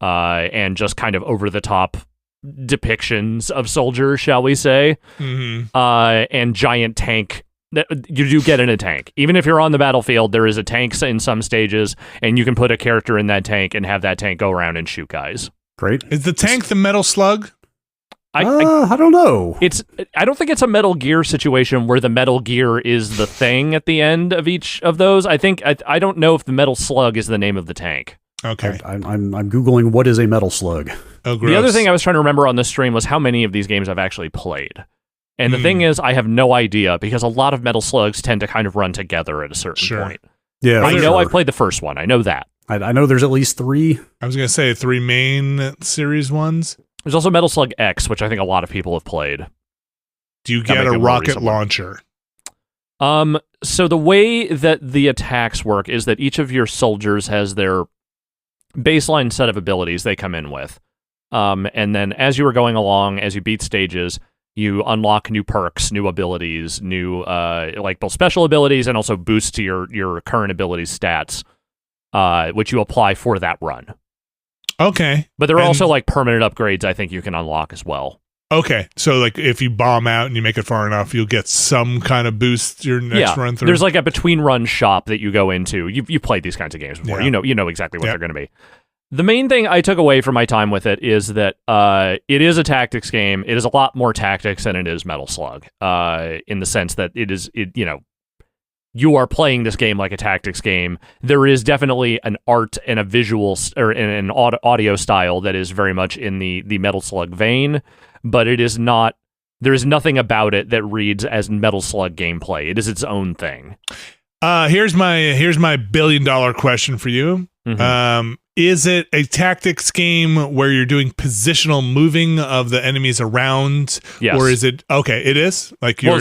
and just kind of over the top depictions of soldiers, shall we say, and giant tank. You do get in a tank. Even if you're on the battlefield, there is a tank in some stages, and you can put a character in that tank and have that tank go around and shoot guys. Great. Is the tank the Metal Slug? I don't know. I don't think it's a Metal Gear situation where the Metal Gear is the thing at the end of each of those. I don't know if the Metal Slug is the name of the tank. Okay. I'm Googling what is a Metal Slug. Oh, gross. The other thing I was trying to remember on this stream was how many of these games I've actually played. And the thing is, I have no idea because a lot of Metal Slugs tend to kind of run together at a certain point. Yeah, I know I've played the first one. I know that. I know there's at least 3. I was going to say 3 main series ones. There's also Metal Slug X, which I think a lot of people have played. Do you get a rocket launcher? So the way that the attacks work is that each of your soldiers has their baseline set of abilities they come in with. And then as you are going along, as you beat stages, you unlock new perks, new abilities, new like both special abilities and also boosts to your current abilities stats, which you apply for that run. Okay. But there are also like permanent upgrades I think you can unlock as well. Okay. So like if you bomb out and you make it far enough, you'll get some kind of boost your next run through. There's like a between run shop that you go into. You've played these kinds of games before. Yeah. You know exactly what they're going to be. The main thing I took away from my time with it is that it is a tactics game. It is a lot more tactics than it is Metal Slug, in the sense that you are playing this game like a tactics game. There is definitely an art and a visual or an audio style that is very much in the Metal Slug vein, but it is not. There is nothing about it that reads as Metal Slug gameplay. It is its own thing. Here's my billion-dollar question for you. Mm-hmm. Is it a tactics game where you're doing positional moving of the enemies around? Yes. Or is it okay? It is like you're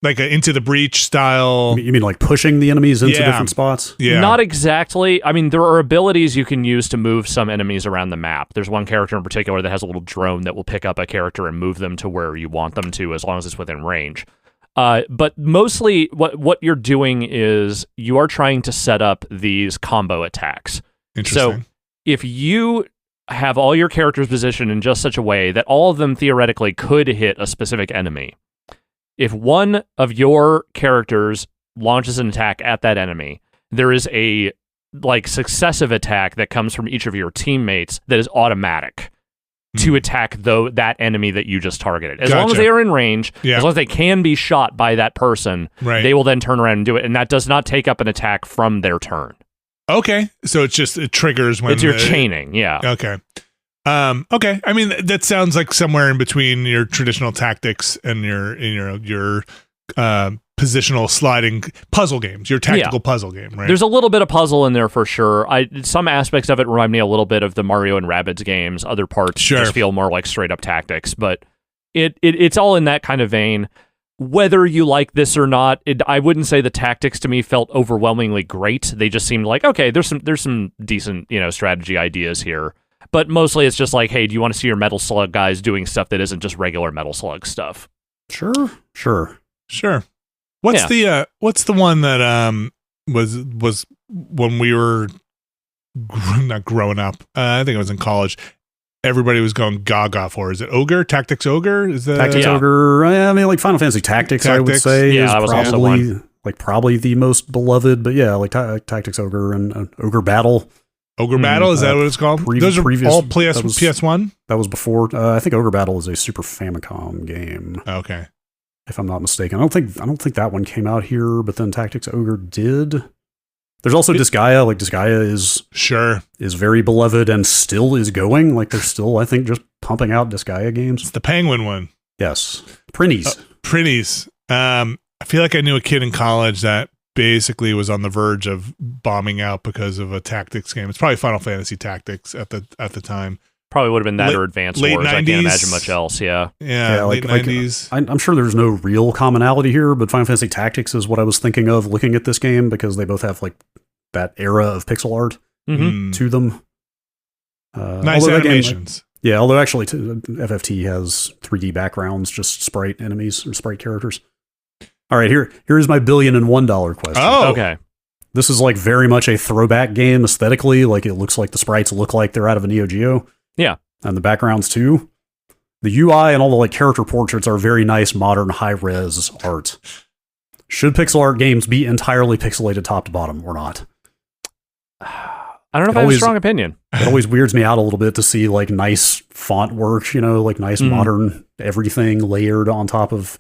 like an Into the Breach style. You mean like pushing the enemies into different spots? Yeah. Not exactly. I mean, there are abilities you can use to move some enemies around the map. There's one character in particular that has a little drone that will pick up a character and move them to where you want them to, as long as it's within range. But mostly what you're doing is you are trying to set up these combo attacks. Interesting. So if you have all your characters positioned in just such a way that all of them theoretically could hit a specific enemy, if one of your characters launches an attack at that enemy, there is a successive attack that comes from each of your teammates that is automatic to attack that enemy that you just targeted. As long as they are in range, as long as they can be shot by that person, they will then turn around and do it, and that does not take up an attack from their turn. Okay, so it triggers when it's your chaining. Yeah. Okay. Okay. I mean, that sounds like somewhere in between your traditional tactics and your positional sliding puzzle games, your tactical puzzle game, right? There's a little bit of puzzle in there for sure. Some aspects of it remind me a little bit of the Mario and Rabbids games. Other parts just feel more like straight up tactics. But It's all in that kind of vein. Whether you like this or not, I wouldn't say the tactics to me felt overwhelmingly great. They just seemed like, okay, there's some decent, strategy ideas here. But mostly it's just like, hey, do you want to see your Metal Slug guys doing stuff that isn't just regular Metal Slug stuff? Sure. What's the one that was when we were not growing up? I think it was in college. Everybody was going gaga for. Is it Ogre? Tactics Ogre? Is that Tactics Ogre? I mean, like Final Fantasy Tactics, I would say. Yeah, is that was probably, also one. Like probably the most beloved, but yeah, like Tactics Ogre and Ogre Battle. Ogre Battle, is that what it's called? Those are all PS1? That was before. I think Ogre Battle is a Super Famicom game. Okay. If I'm not mistaken. I don't think that one came out here, but then Tactics Ogre did. There's also Disgaea. Like Disgaea is very beloved and still is going. Like they're still, I think, just pumping out Disgaea games. It's the Penguin one. Yes. Prinnies. Prinnies. I feel like I knew a kid in college that basically was on the verge of bombing out because of a tactics game. It's probably Final Fantasy Tactics at the time. Probably would have been that or Advance Wars. 90s. I can't imagine much else. Yeah, late 90s. I'm sure there's no real commonality here, but Final Fantasy Tactics is what I was thinking of looking at this game because they both have like that era of pixel art to them. Nice animations. Although actually FFT has 3D backgrounds, just sprite enemies or sprite characters. All right, here is my $1 billion and $1 question. Oh, okay. This is like very much a throwback game aesthetically. Like it looks like the sprites look like they're out of a Neo Geo. Yeah. And the backgrounds too. The UI and all the like character portraits are very nice, modern, high-res art. Should pixel art games be entirely pixelated top to bottom or not? I don't know if I have a strong opinion. It always weirds me out a little bit to see like nice font work, like nice modern everything layered on top of.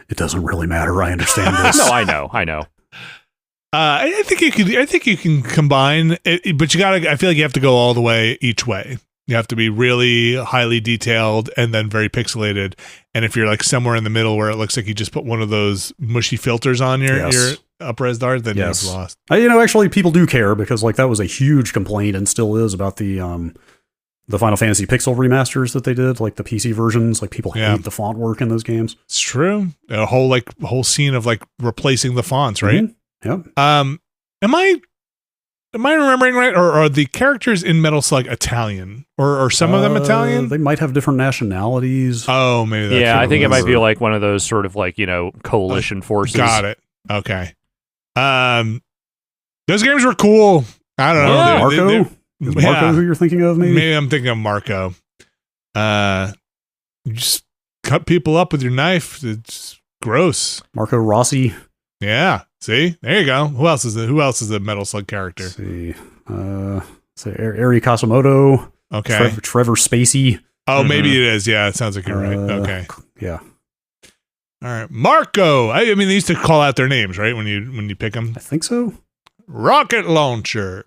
It doesn't really matter. I understand this. No, I know. I think you can combine it, but I feel like you have to go all the way each way. You have to be really highly detailed and then very pixelated. And if you're like somewhere in the middle where it looks like you just put one of those mushy filters on your up-res art, then you've lost. Actually, people do care because like that was a huge complaint and still is about the Final Fantasy Pixel remasters that they did, like the PC versions. Like people hate the font work in those games. It's true. A whole scene of like replacing the fonts, right? Mm-hmm. Yep. Am I remembering right? Or are the characters in Metal Slug Italian? Or are some of them Italian? They might have different nationalities. Oh, maybe that's I think it might be like one of those sort of like, coalition forces. Got it. Okay. Those games were cool. I don't know. Yeah. Marco? Is Marco who you're thinking of, maybe? Maybe I'm thinking of Marco. You just cut people up with your knife. It's gross. Marco Rossi. Yeah. See? There you go. Who else is a Metal Slug character? Let's see. Eri Kasamoto. Okay. Trevor Spacey. Oh, maybe it is. Yeah, it sounds like you're right. Okay. Yeah. All right. Marco. I mean, they used to call out their names, right? When you pick them. I think so. Rocket launcher.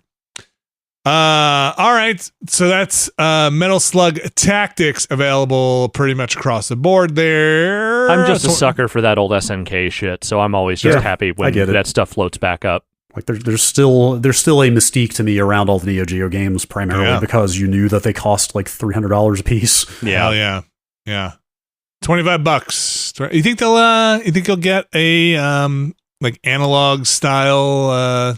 All right. So that's Metal Slug Tactics available pretty much across the board there. I'm just a sucker for that old SNK shit, so I'm always just happy when that stuff floats back up. Like there's still a mystique to me around all the Neo Geo games, primarily because you knew that they cost like $300 a piece. Yeah. Hell yeah. $25. You think you'll get a like analog style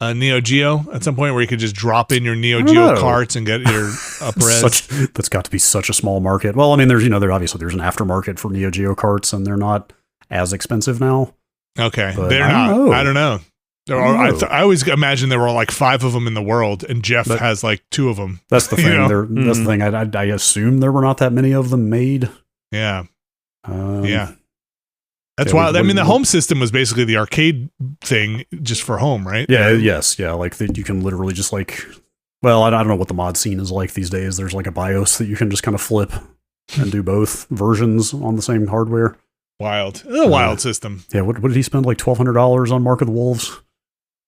Neo Geo at some point where you could just drop in your Neo Geo carts and get your up-res? That's got to be such a small market. Well, I mean, there's obviously there's an aftermarket for Neo Geo carts, and they're not as expensive now. Okay, they're not. I don't know. I always imagine there were like 5 of them in the world, and Jeff has like 2 of them. That's the thing. That's the thing. I assume there were not that many of them made. Yeah. That's why. I mean, the home system was basically the arcade thing just for home, right? Yeah. Yes. Yeah. Like you can literally just like. Well, I don't know what the mod scene is like these days. There's like a BIOS that you can just kind of flip and do both versions on the same hardware. Wild. A wild system. Yeah. What did he spend like $1,200 on Mark of the Wolves?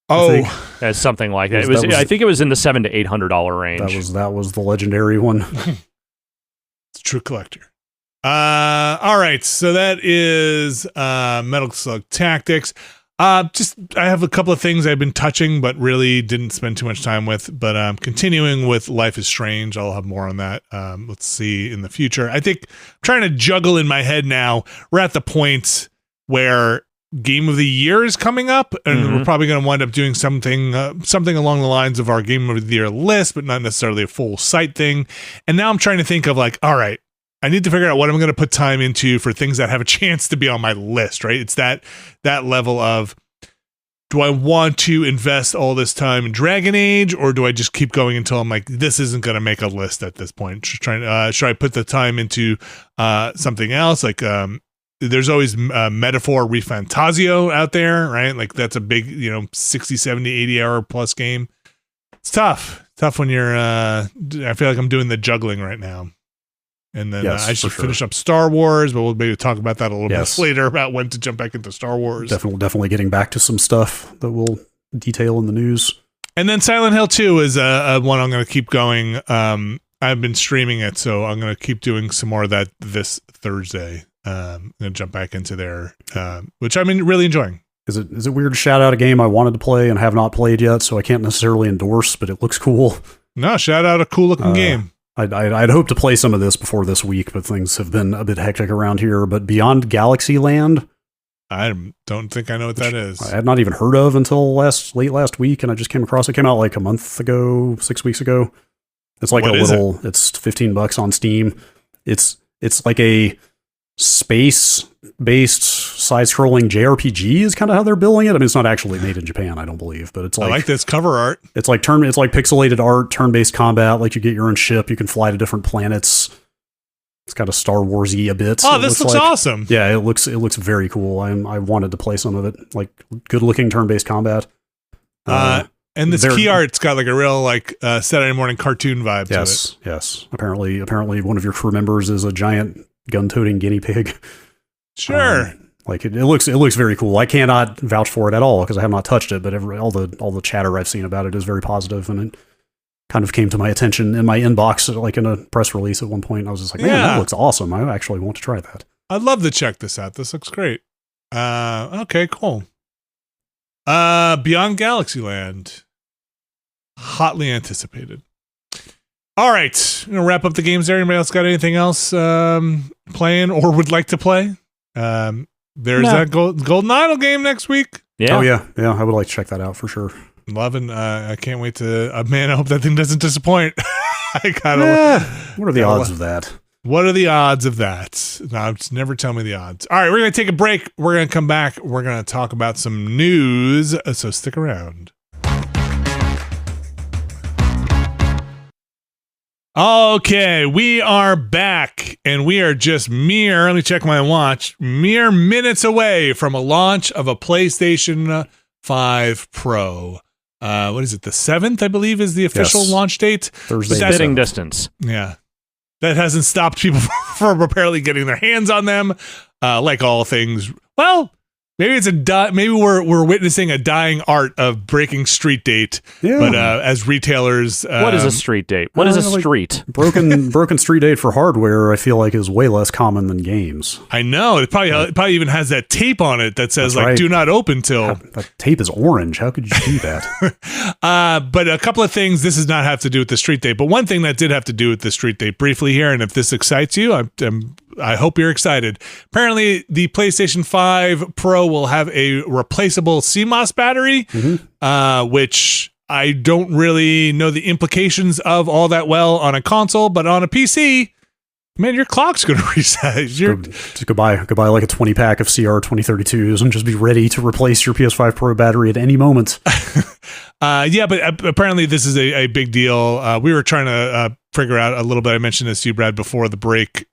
That's something like that. I think it was in the $700 to $800 range. That was the legendary one. It's a true collector. All right, so that is Metal Slug Tactics. Just I have a couple of things I've been touching, but really didn't spend too much time with. But continuing with Life is Strange. I'll have more on that. Let's see in the future. I think I'm trying to juggle in my head now. We're at the point where Game of the Year is coming up, and we're probably going to wind up doing something along the lines of our Game of the Year list, but not necessarily a full site thing. And now I'm trying to think of like, all right, I need to figure out what I'm going to put time into for things that have a chance to be on my list, right? It's that level of, do I want to invest all this time in Dragon Age, or do I just keep going until I'm like, this isn't going to make a list at this point? Should I put the time into something else? Like, there's always Metaphor Refantasio out there, right? Like that's a big, 60, 70, 80 hour plus game. It's tough when you're, I feel like I'm doing the juggling right now. And then I should finish up Star Wars, but we'll maybe talk about that a little bit later about when to jump back into Star Wars. Definitely getting back to some stuff that we'll detail in the news. And then Silent Hill 2 is one I'm going to keep going. I've been streaming it, so I'm going to keep doing some more of that this Thursday. I'm going to jump back into there, which I'm really enjoying. Is it weird to shout out a game I wanted to play and have not played yet, so I can't necessarily endorse, but it looks cool? No, shout out a cool looking game. I'd hoped to play some of this before this week, but things have been a bit hectic around here. But Beyond Galaxyland, I don't think I know what that is. I had not even heard of until late last week, and I just came across it. Came out like a month ago, 6 weeks ago. It's like it's $15 on Steam. It's like a space-based side-scrolling JRPG is kind of how they're billing it. I mean, it's not actually made in Japan, I don't believe, but it's like, I like this cover art. It's like pixelated art, turn-based combat. Like you get your own ship, you can fly to different planets. It's kind of Star Warsy a bit. Oh, this looks awesome. Yeah, it looks very cool. I wanted to play some of it. Like good-looking turn-based combat. And this key art's got like a real Saturday morning cartoon vibe to it. Yes. Apparently one of your crew members is a giant gun-toting guinea pig. Sure. It looks very cool. I cannot vouch for it at all because I have not touched it, but all the chatter I've seen about it is very positive, and it kind of came to my attention in my inbox, like in a press release at one point. And I was just like, man, that looks awesome. I actually want to try that. I'd love to check this out. This looks great. Okay, cool. Beyond Galaxyland. Hotly anticipated. All right, I'm gonna wrap up the games there. Anybody else got anything else playing or would like to play? There's that Golden Idol game next week. Yeah. Oh yeah. I would like to check that out for sure. Loving. I can't wait to. Man, I hope that thing doesn't disappoint. What are the odds of that? What are the odds of that? No, just never tell me the odds. All right, we're gonna take a break. We're gonna come back. We're gonna talk about some news. So stick around. Okay, we are back, and we are just let me check my watch, mere minutes away from a launch of a PlayStation 5 Pro. What is it, the 7th, I believe, is the official launch date? Thursday. Spitting distance. Yeah. That hasn't stopped people from apparently getting their hands on them, like all things. Well, maybe maybe we're witnessing a dying art of breaking street date. Yeah. But as retailers, what is a street date? What is a street? Broken street date for hardware, I feel like, is way less common than games. I know it probably even has that tape on it that says do not open till. That tape is orange. How could you do that? But a couple of things. This does not have to do with the street date, but one thing that did have to do with the street date briefly here, and if this excites you, I hope you're excited. Apparently, the PlayStation 5 Pro will have a replaceable CMOS battery, which I don't really know the implications of all that well on a console, but on a PC, man, your clock's going to reset. Just go buy like a 20-pack of CR 2032s and just be ready to replace your PS5 Pro battery at any moment. Yeah, but apparently this is a big deal. We were trying to figure out a little bit. I mentioned this to you, Brad, before the break,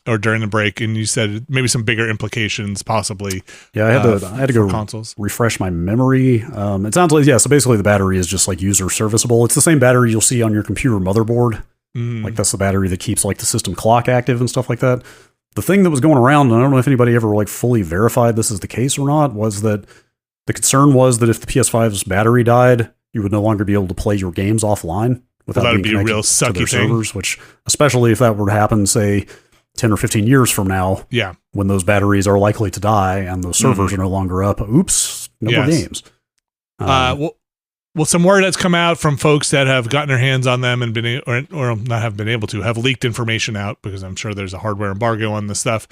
or during the break, and you said maybe some bigger implications, possibly. Yeah, I had to go consoles. Refresh my memory. It sounds like so basically the battery is just like user serviceable. It's the same battery you'll see on your computer motherboard. Like that's the battery that keeps like the system clock active and stuff like that. The thing that was going around, and I don't know if anybody ever like fully verified this is the case or not, was that the concern was that if the PS5's battery died, you would no longer be able to play your games offline without being connected real sucky to their servers, which, especially if that were to happen, say, 10 or 15 years from now, Yeah. when those batteries are likely to die and those servers are no longer up, oops, no more games. Well, some word has come out from folks that have gotten their hands on them and or not have been able to, have leaked information out, because I'm sure there's a hardware embargo on this stuff,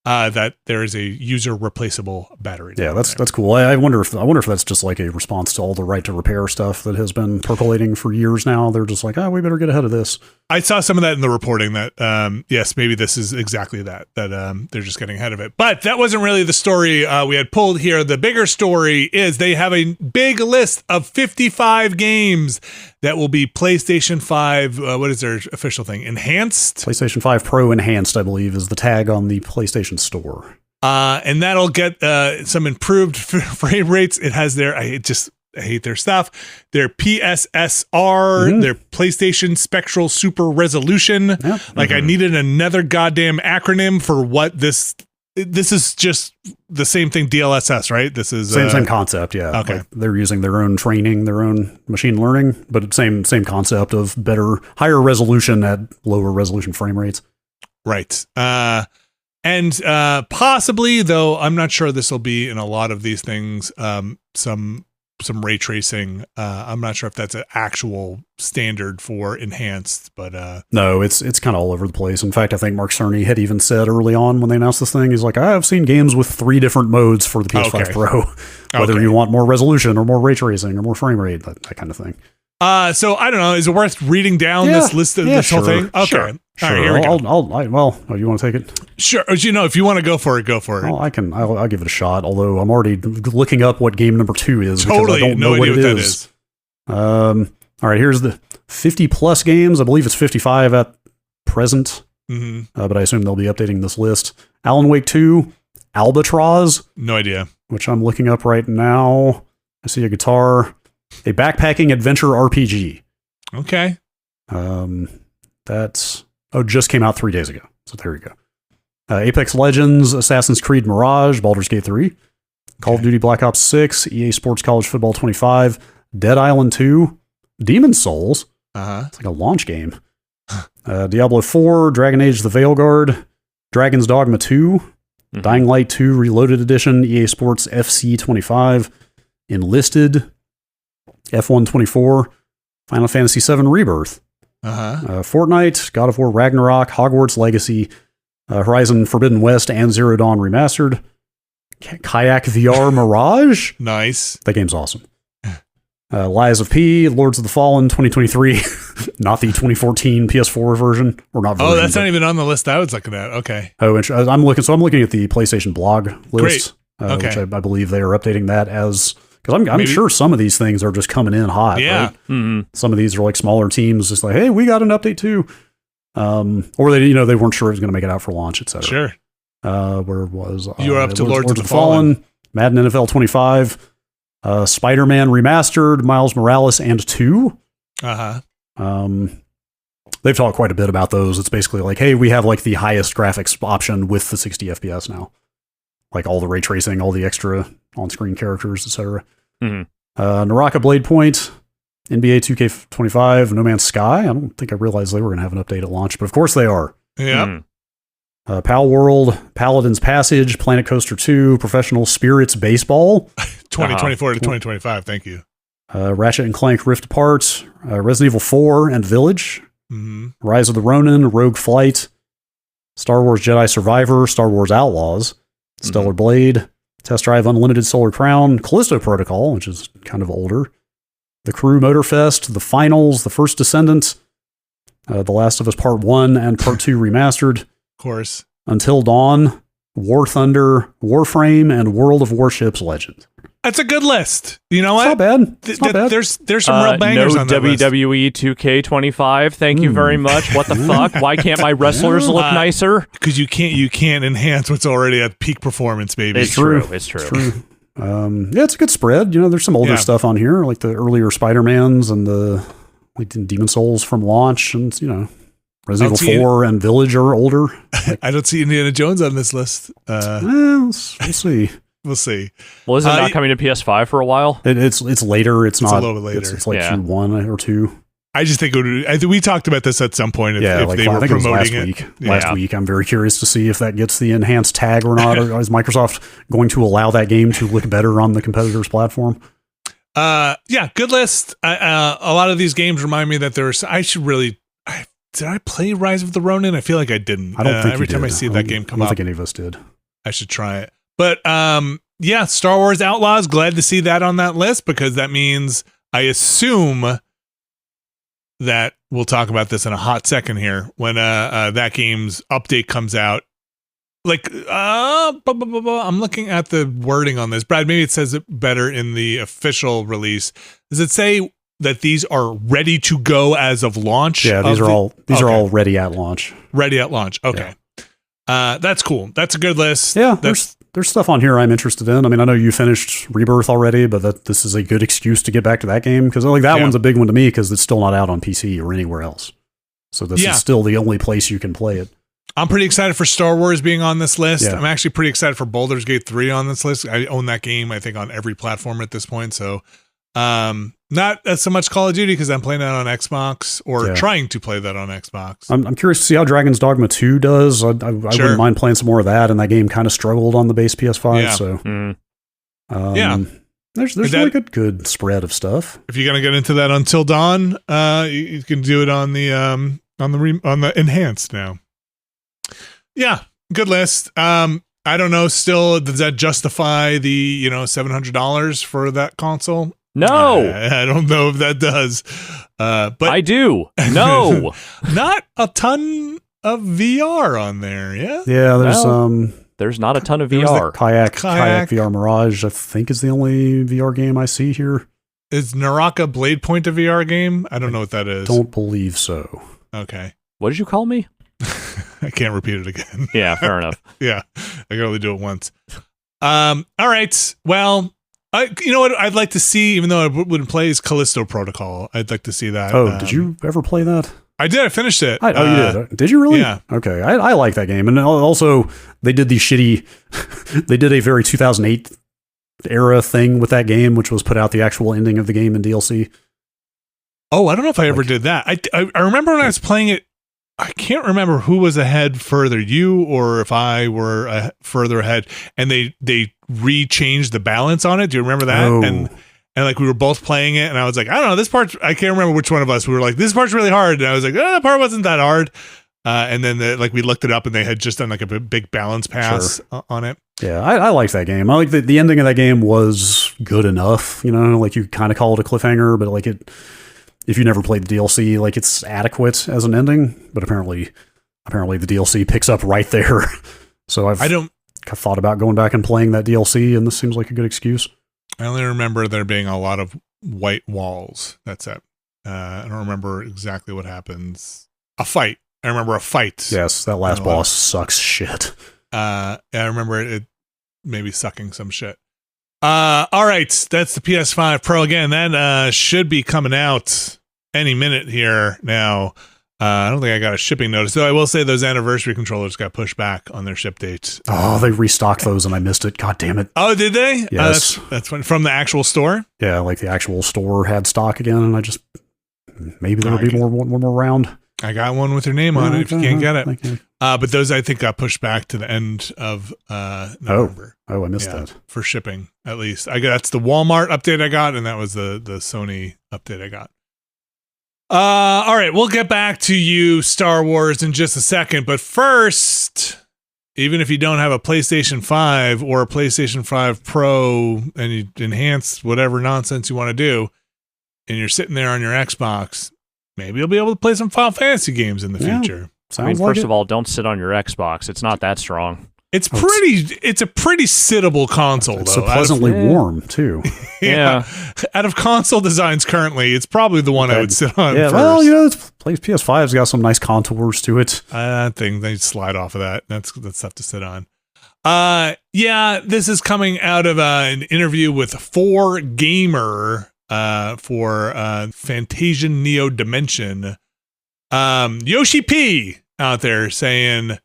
that there is a user replaceable battery. Yeah, that's cool. I wonder if that's just like a response to all the right to repair stuff that has been percolating for years now. They're just like, we better get ahead of this. I saw some of that in the reporting that, yes, maybe this is exactly that they're just getting ahead of it. But that wasn't really the story we had pulled here. The bigger story is they have a big list of 55 games that will be PlayStation 5, what is their official thing? Enhanced? PlayStation 5 Pro Enhanced, I believe, is the tag on the PlayStation Store. And that'll get some improved frame rates. It has I hate their stuff. Their PSSR, their PlayStation Spectral Super Resolution. Yep. I needed another goddamn acronym for what this is. Just the same thing, DLSS, right? This is same concept. Yeah. Okay. They're using their own training, their own machine learning, but same concept of higher resolution at lower resolution frame rates. Right. And possibly, though, I'm not sure this will be in a lot of these things, some ray tracing. I'm not sure if that's an actual standard for enhanced, but no, it's kind of all over the place. In fact, I think Mark Cerny had even said early on when they announced this thing, he's like, I've seen games with 3 different modes for the PS5 Pro, whether you want more resolution or more ray tracing or more frame rate, that kind of thing. So I don't know. Is it worth reading down this list of this whole thing? Okay. Sure. All right, here we go. You want to take it? Sure. If you want to go for it, go for it. Well, I'll give it a shot. Although I'm already looking up what game number 2 is. Totally, I don't know what that is. All right, here's the 50 plus games. I believe it's 55 at present. But I assume they'll be updating this list. Alan Wake 2, Albatross. No idea. Which I'm looking up right now. I see a guitar. A backpacking adventure RPG. Okay. That's just came out 3 days ago. So there you go. Apex Legends, Assassin's Creed Mirage, Baldur's Gate 3, Call of Duty Black Ops 6, EA Sports College Football 25, Dead Island 2, Demon's Souls. It's like a launch game. Diablo 4, Dragon Age The Veilguard, Dragon's Dogma 2, Dying Light 2 Reloaded Edition, EA Sports FC 25, Enlisted, F1 24, Final Fantasy 7 Rebirth, Fortnite, God of War Ragnarok, Hogwarts Legacy, Horizon Forbidden West and Zero Dawn Remastered, Kayak VR Mirage. Nice. That game's awesome. Lies of P, Lords of the Fallen 2023, not the 2014 PS4 version, or not version. Oh, that's not even on the list I was looking at. Okay. Oh, I'm looking at the PlayStation blog list, Okay. which I believe they are updating that as, because I'm sure some of these things are just coming in hot. Yeah. Right? Some of these are like smaller teams, just like, hey, we got an update too. Or they weren't sure it was going to make it out for launch, etc. Sure. Where was you were up to Lords of the Fallen, Madden NFL 25, Spider-Man Remastered, Miles Morales, and 2. They've talked quite a bit about those. It's basically like, hey, we have like the highest graphics option with the 60 FPS now, like all the ray tracing, all the extra on-screen characters, etc. Naraka Blade Point, NBA 2K25, No Man's Sky. I don't think I realized they were going to have an update at launch, but of course they are. Yeah. Pal World, Paladin's Passage, Planet Coaster 2, Professional Spirits Baseball. 2024 to 2025, thank you. Ratchet and Clank Rift Apart, Resident Evil 4 and Village, Rise of the Ronin, Rogue Flight, Star Wars Jedi Survivor, Star Wars Outlaws, Stellar Blade, Test Drive Unlimited Solar Crown, Callisto Protocol, which is kind of older, The Crew Motorfest, The Finals, The First Descendant, The Last of Us Part 1 and Part 2 Remastered, of course, Until Dawn, War Thunder, Warframe, and World of Warships Legend. That's a good list. You know what? It's not bad. It's not bad. There's some real bangers on that list. WWE 2K25. Thank you very much. What the fuck? Why can't my wrestlers look nicer? Because you can't enhance what's already at peak performance, baby. It's true. Yeah, it's a good spread. There's some older stuff on here, like the earlier Spider-Mans and the Demon Souls from launch, and Resident Evil 4 and Village are older. I don't see Indiana Jones on this list. We'll see. We'll see. Well, is it not coming to PS5 for a while? It's later. It's not. A little bit later. It's like Q1 or 2. I just think we talked about this at some point. If they were promoting it last week, I'm very curious to see if that gets the enhanced tag or not. Or is Microsoft going to allow that game to look better on the competitor's platform? Good list. A lot of these games remind me that there's. Did I play Rise of the Ronin? I feel like I didn't. I don't think every time I see that game come up, I don't think any of us did. I should try it. But Star Wars Outlaws. Glad to see that on that list because that means I assume that we'll talk about this in a hot second here when that game's update comes out. Like, I'm looking at the wording on this. Brad, maybe it says it better in the official release. Does it say that these are ready to go as of launch? Yeah, these are all ready at launch. Ready at launch. Okay. Yeah. That's cool. That's a good list. Yeah, there's stuff on here I'm interested in. I mean, I know you finished Rebirth already, but this is a good excuse to get back to that game because that one's a big one to me because it's still not out on PC or anywhere else. So this is still the only place you can play it. I'm pretty excited for Star Wars being on this list. Yeah. I'm actually pretty excited for Baldur's Gate 3 on this list. I own that game, I think, on every platform at this point. So not so much Call of Duty because I'm playing that on Xbox or trying to play that on Xbox. I'm curious to see how Dragon's Dogma 2 does. I wouldn't mind playing some more of that, and that game kind of struggled on the base PS5. Yeah. So there's really good spread of stuff. If you're gonna get into that Until Dawn, you can do it on the enhanced now. Yeah, good list. I don't know. Still, does that justify the $700 for that console? No, I don't know if that does. But I do. No, not a ton of VR on there. Yeah. Yeah. There's not a ton of VR. Kayak VR Mirage, I think, is the only VR game I see here. Is Naraka Blade Point a VR game? I don't know what that is. Don't believe so. Okay. What did you call me? I can't repeat it again. Yeah, fair enough. Yeah, I can only do it once. All right. Well, you know what I'd like to see, even though I wouldn't play, is Callisto Protocol. I'd like to see that. Oh, did you ever play that? I did. I finished it. You did? Did you really? Yeah. Okay. I like that game. And also, they did the they did a very 2008 era thing with that game, which was put out the actual ending of the game in DLC. Oh, I don't know if I ever did that. I remember when I was playing it, I can't remember who was ahead further, you or if I were further ahead, and they re-changed the balance on it. Do you remember that? Oh. And like we were both playing it, and I was like, I don't know, this part, I can't remember which one of us. We were like, this part's really hard, and I was like, that part wasn't that hard. And then we looked it up, and they had just done like a big balance pass on it. Yeah, I liked that game. I like the ending of that game was good enough. Like you kind of call it a cliffhanger, but like it. If you never played the DLC, like it's adequate as an ending, but apparently the DLC picks up right there. So I've thought about going back and playing that DLC, and this seems like a good excuse. I only remember there being a lot of white walls. That's it. I don't remember exactly what happens. A fight. I remember a fight. Yes, that last boss sucks shit. I remember it maybe sucking some shit. All right, that's the PS5 Pro again. That should be coming out any minute here now. I don't think I got a shipping notice, though I will say those anniversary controllers got pushed back on their ship dates. Oh, they restocked those and I missed it. God damn it. Oh, did they? Yes. That's from the actual store? Yeah, like the actual store had stock again, and I just maybe there'll be one more round. I got one with your name on it if you can't get it. But those I think got pushed back to the end of November. Oh, I missed that. For shipping, at least. That's the Walmart update I got, and that was the Sony update I got. All right, we'll get back to you, Star Wars, in just a second. But first, even if you don't have a PlayStation 5 or a PlayStation 5 Pro and you enhance whatever nonsense you want to do, and you're sitting there on your Xbox, maybe you'll be able to play some Final Fantasy games in the future. First of all, don't sit on your Xbox. It's not that strong. It's it's a pretty sittable console, it's though. So pleasantly warm, too. Yeah. Out of console designs currently, it's probably the one I would sit on first. Well, PS5's got some nice contours to it. They slide off of that. That's tough to sit on. This is coming out of an interview with 4Gamer for Fantasian Neo Dimension. Yoshi P out there saying,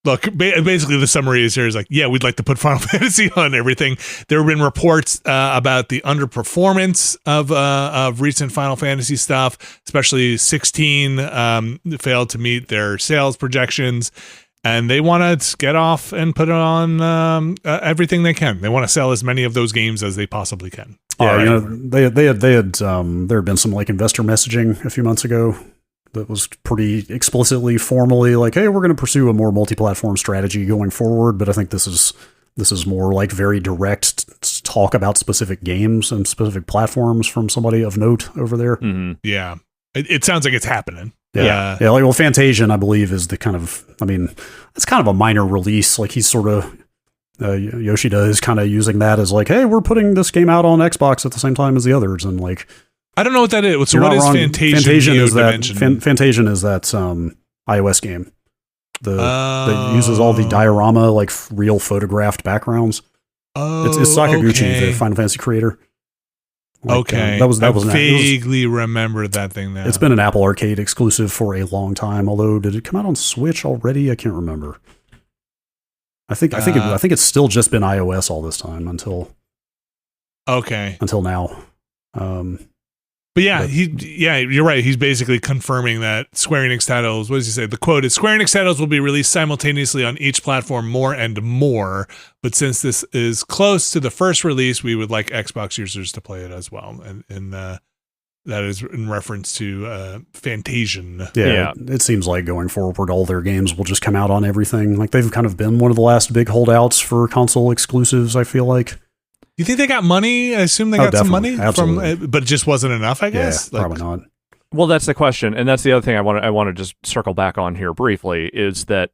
look, basically the summary is here is like, yeah, we'd like to put Final Fantasy on everything. There have been reports about the underperformance of recent Final Fantasy stuff, especially 16 failed to meet their sales projections. And they want to get off and put it on everything they can. They want to sell as many of those games as they possibly can. Yeah, you know, they had there had been some like investor messaging a few months ago that was pretty explicitly, formally like, hey, we're going to pursue a more multi-platform strategy going forward. But I think this is more like very direct talk about specific games and specific platforms from somebody of note over there. Mm-hmm. Yeah, it sounds like it's happening. Yeah. Like, well, Fantasian, I believe, is the kind of, I mean, it's kind of a minor release. Like, he's sort of, Yoshida is kind of using that as like, hey, we're putting this game out on Xbox at the same time as the others. And like, I don't know what that is. So what is Fantasian? Fantasian is that iOS game that uses all the diorama, like real photographed backgrounds. Oh, it's Sakaguchi, the Final Fantasy creator. Like, okay, that was I vaguely remember that thing now. It's been an Apple Arcade exclusive for a long time. Although, did it come out on Switch already? I can't remember. I think it's still just been iOS all this time until now. But you're right. He's basically confirming that Square Enix titles, what does he say? The quote is, Square Enix titles will be released simultaneously on each platform more and more, but since this is close to the first release, we would like Xbox users to play it as well. And that is in reference to Fantasian. Yeah, it seems like going forward, all their games will just come out on everything. Like, they've kind of been one of the last big holdouts for console exclusives, I feel like. You think they got money? I assume they got some money Absolutely. but it just wasn't enough, I guess. Yeah, probably not. Well, that's the question, and that's the other thing I want to just circle back on here briefly, is that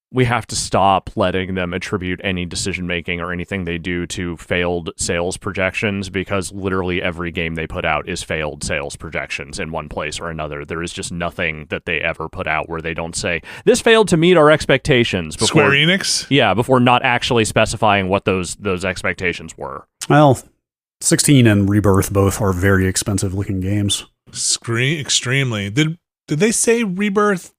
we have to stop letting them attribute any decision making or anything they do to failed sales projections, because literally every game they put out is failed sales projections in one place or another. There is just nothing that they ever put out where they don't say, this failed to meet our expectations. Before, Square Enix? Yeah, before not actually specifying what those expectations were. Well, 16 and Rebirth both are very expensive looking games. Extremely. Did they say Rebirth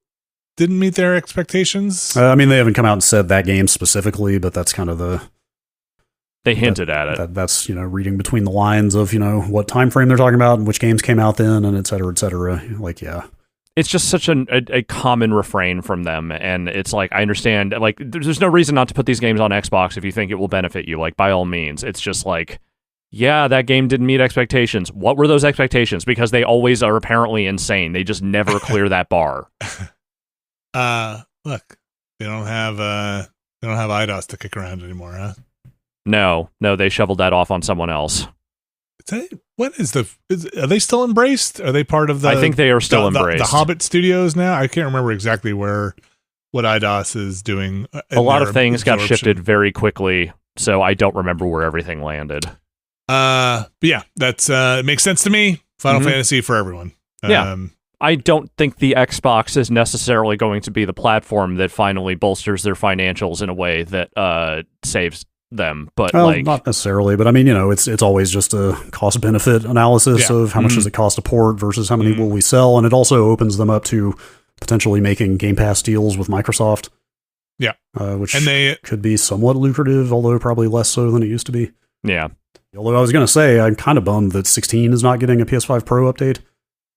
didn't meet their expectations? I mean, they haven't come out and said that game specifically, but that's kind of they hinted at it. That's, reading between the lines of, what time frame they're talking about and which games came out then, and et cetera, et cetera. Like, yeah. It's just such a common refrain from them, and it's like, I understand, like, there's no reason not to put these games on Xbox if you think it will benefit you, like, by all means. It's just like, yeah, that game didn't meet expectations. What were those expectations? Because they always are apparently insane. They just never clear that bar. Look, they don't have IDOS to kick around anymore, huh? No, they shoveled that off on someone else. Are they still embraced? Are they part of the? I think they are still embraced. The Hobbit Studios now. I can't remember exactly what IDOS is doing. A lot of things got shifted very quickly, so I don't remember where everything landed. But yeah, that's it makes sense to me. Final Fantasy for everyone. Yeah. I don't think the Xbox is necessarily going to be the platform that finally bolsters their financials in a way that saves them, but not necessarily. But I mean, it's always just a cost benefit analysis of how much does it cost to port versus how many will we sell, and it also opens them up to potentially making Game Pass deals with Microsoft. Yeah, which could be somewhat lucrative, although probably less so than it used to be. Yeah. Although I was going to say, I'm kind of bummed that 16 is not getting a PS5 Pro update,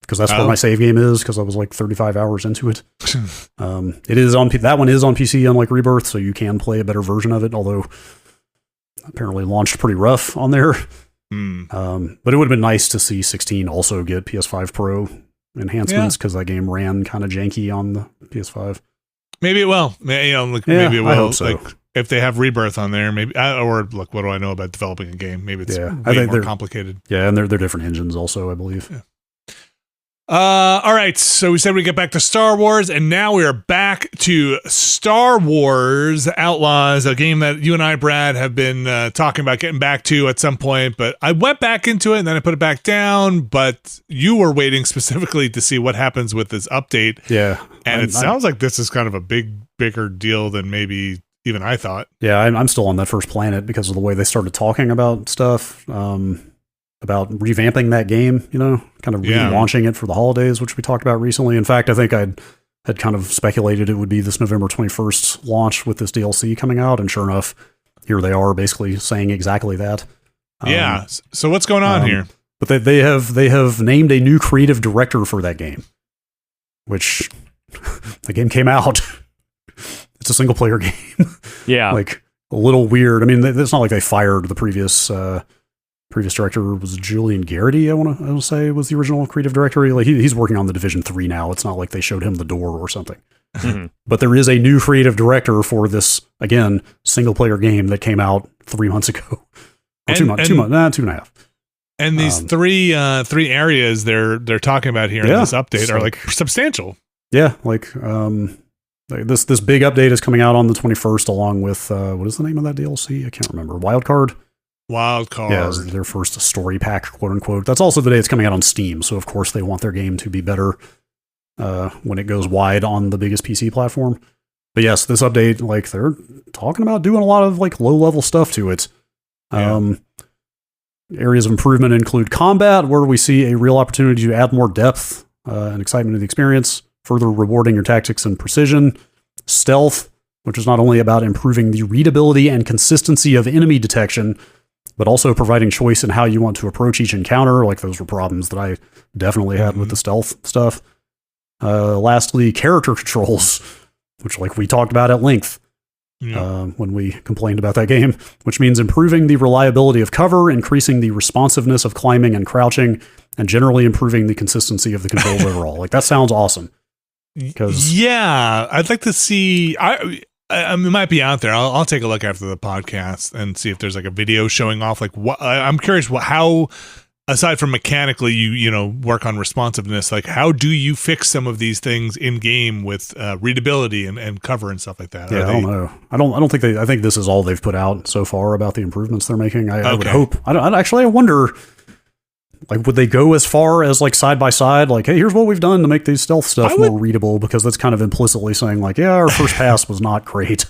because that's where my save game is, because I was like 35 hours into it. It is that one is on PC, unlike Rebirth, so you can play a better version of it, although apparently launched pretty rough on there. But it would have been nice to see 16 also get PS5 Pro enhancements, because that game ran kind of janky on the PS5. Maybe it will. Maybe it will. I hope so. Like, if they have Rebirth on there, maybe, or look, what do I know about developing a game? Maybe it's way more complicated. Yeah, and they're different engines also, I believe. Yeah. All right, so we said we'd get back to Star Wars, and now we are back to Star Wars Outlaws, a game that you and I, Brad, have been talking about getting back to at some point, but I went back into it, and then I put it back down, but you were waiting specifically to see what happens with this update. Yeah. And it sounds like this is kind of a bigger deal than maybe even I thought. Yeah, I'm still on that first planet because of the way they started talking about stuff. About revamping that game, kind of relaunching it for the holidays, which we talked about recently. In fact, I think I'd had kind of speculated it would be this November 21st launch with this DLC coming out, and sure enough, here they are basically saying exactly that. Yeah. So what's going on here? But they have named a new creative director for that game, which the game came out. It's a single player game. Yeah. Like a little weird. I mean, it's not like they fired the previous director. Was Julian Garrity, I want to say, was the original creative director. Like he's working on the Division 3 now. It's not like they showed him the door or something. Mm-hmm. But there is a new creative director for this, again, single player game that came out 3 months ago. Or 2 months, 2.5. And these three areas they're talking about here in this update are like substantial. Yeah, like this big update is coming out on the 21st, along with what is the name of that DLC? I can't remember. Wildcard. Yeah, their first story pack, quote unquote. That's also the day it's coming out on Steam. So of course they want their game to be better when it goes wide on the biggest PC platform. But yes, this update, like they're talking about doing a lot of like low level stuff to it. Yeah. Areas of improvement include combat, where we see a real opportunity to add more depth and excitement to the experience, further rewarding your tactics and precision. Stealth, which is not only about improving the readability and consistency of enemy detection, but also providing choice in how you want to approach each encounter. Like those were problems that I definitely had with the stealth stuff. Lastly, character controls, which like we talked about at length. When we complained about that game, which means improving the reliability of cover, increasing the responsiveness of climbing and crouching, and generally improving the consistency of the controls overall. Like that sounds awesome. Yeah, I'd like to see. I it might be out there. I'll take a look after the podcast and see if there's like a video showing off. Like what I'm curious how. Aside from mechanically, you work on responsiveness. Like, how do you fix some of these things in game with readability and cover and stuff like that? Yeah, I don't know. I don't think I think this is all they've put out so far about the improvements they're making. I would hope. I wonder. Like, would they go as far as like side by side? Like, hey, here's what we've done to make these stealth stuff more readable, because that's kind of implicitly saying like, yeah, our first pass was not great.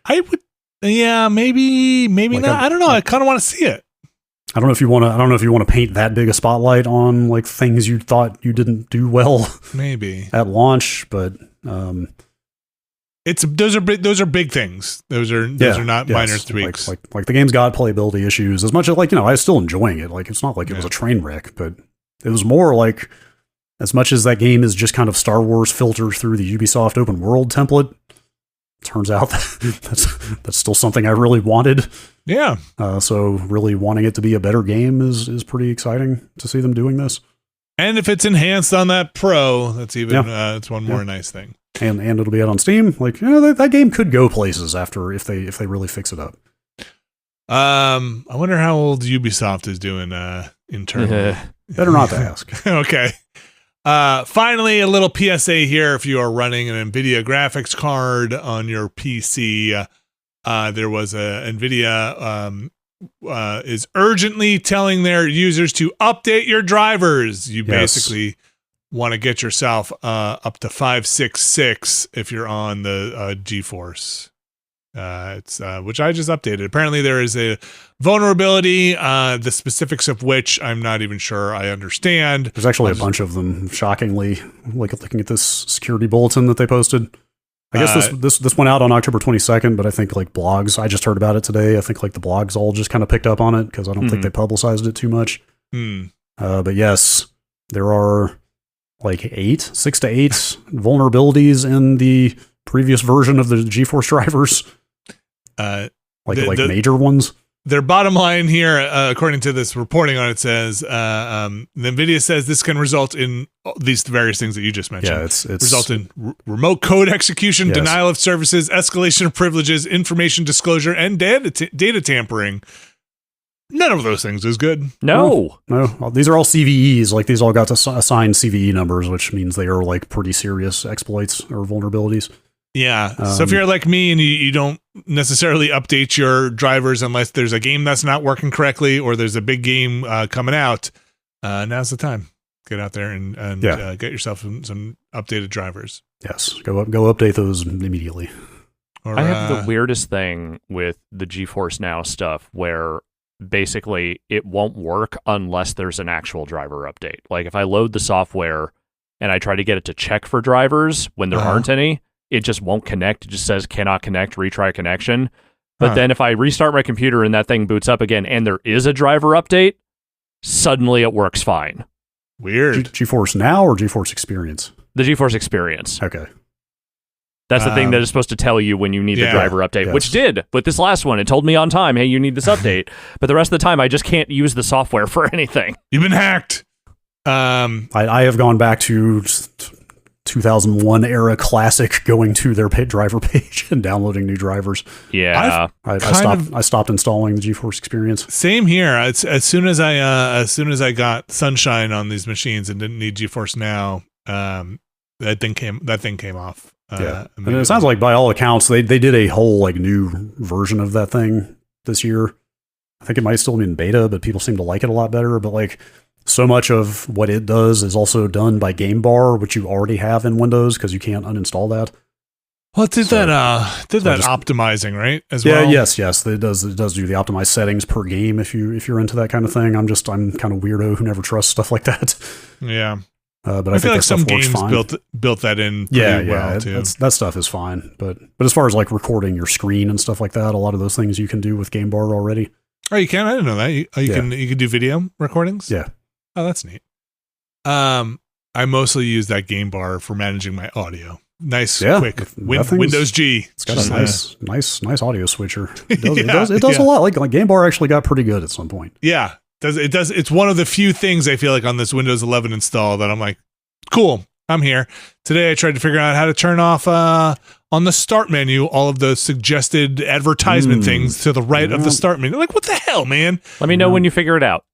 I would. Yeah, maybe like not. I don't know. I kind of want to see it. I don't know if you want to paint that big a spotlight on like things you thought you didn't do well, maybe at launch, but those are big things. Those are not minor tweaks. Like the game's got playability issues. As much as I was still enjoying it. Like it's not like it was a train wreck, but it was more like as much as that game is just kind of Star Wars filtered through the Ubisoft open world template. Turns out that's still something I really wanted. Yeah. So really wanting it to be a better game is pretty exciting to see them doing this. And if it's enhanced on that Pro, that's even it's one more nice thing. And it'll be out on Steam. Like that game could go places after if they really fix it up. I wonder how old Ubisoft is doing internally. Better not to ask. Okay. Finally, a little PSA here. If you are running an NVIDIA graphics card on your PC, there was a NVIDIA is urgently telling their users to update your drivers. You basically want to get yourself up to 566 if you're on the GeForce. It's which I just updated. Apparently there is a vulnerability, the specifics of which I'm not even sure I understand. There's actually a bunch of them, shockingly, like looking at this security bulletin that they posted. I guess this went out on October 22nd, but I think like blogs, I just heard about it today. I think like the blogs all just kind of picked up on it because I don't think they publicized it too much. But yes, there are like 6 to 8 vulnerabilities in the previous version of the GeForce drivers. Major ones. Their bottom line here, according to this reporting on it, says the NVIDIA says this can result in these various things that you just mentioned. Yeah, it's result in remote code execution, denial of services, escalation of privileges, information disclosure, and data tampering. None of those things is good. No. Well, these are all CVEs. Like these all got to assign CVE numbers, which means they are like pretty serious exploits or vulnerabilities. Yeah. So if you're like me and you don't necessarily update your drivers unless there's a game that's not working correctly or there's a big game coming out, now's the time. Get out there and get yourself some updated drivers. Yes. Go update those immediately. Or, I have the weirdest thing with the GeForce Now stuff where basically it won't work unless there's an actual driver update. Like if I load the software and I try to get it to check for drivers when there aren't any, it just won't connect. It just says cannot connect, retry connection. But then if I restart my computer and that thing boots up again and there is a driver update, suddenly it works fine. Weird. GeForce Now or GeForce Experience? The GeForce Experience. Okay. That's the thing that is supposed to tell you when you need the driver update, which did with this last one. It told me on time, hey, you need this update. But the rest of the time, I just can't use the software for anything. You've been hacked. I have gone back to 2001 era classic, going to their driver page and downloading new drivers. Yeah. I stopped installing the GeForce Experience. Same here. As soon as I got Sunshine on these machines and didn't need GeForce Now, that thing came off. And it sounds like by all accounts they did a whole like new version of that thing this year. I think it might still be in beta, but people seem to like it a lot better. But like so much of what it does is also done by Game Bar, which you already have in Windows because you can't uninstall that. Well, it did that optimizing, right? As well. Yes. It does do the optimized settings per game if you're into that kind of thing. I'm kind of weirdo who never trusts stuff like that. Yeah. But I feel like some games built that in pretty well too. That stuff is fine. But as far as like recording your screen and stuff like that, a lot of those things you can do with Game Bar already. Oh, you can? I didn't know that. You can do video recordings? Yeah. Oh, that's neat. I mostly use that Game Bar for managing my audio. Nice, quick Windows G. It's got a nice audio switcher. It does a lot. Like Game Bar actually got pretty good at some point. Yeah. It does. It's one of the few things I feel like on this Windows 11 install that I'm like, cool, I'm here. Today I tried to figure out how to turn off on the start menu all of the suggested advertisement things to the right of the start menu. Like, what the hell, man? Let me know when you figure it out.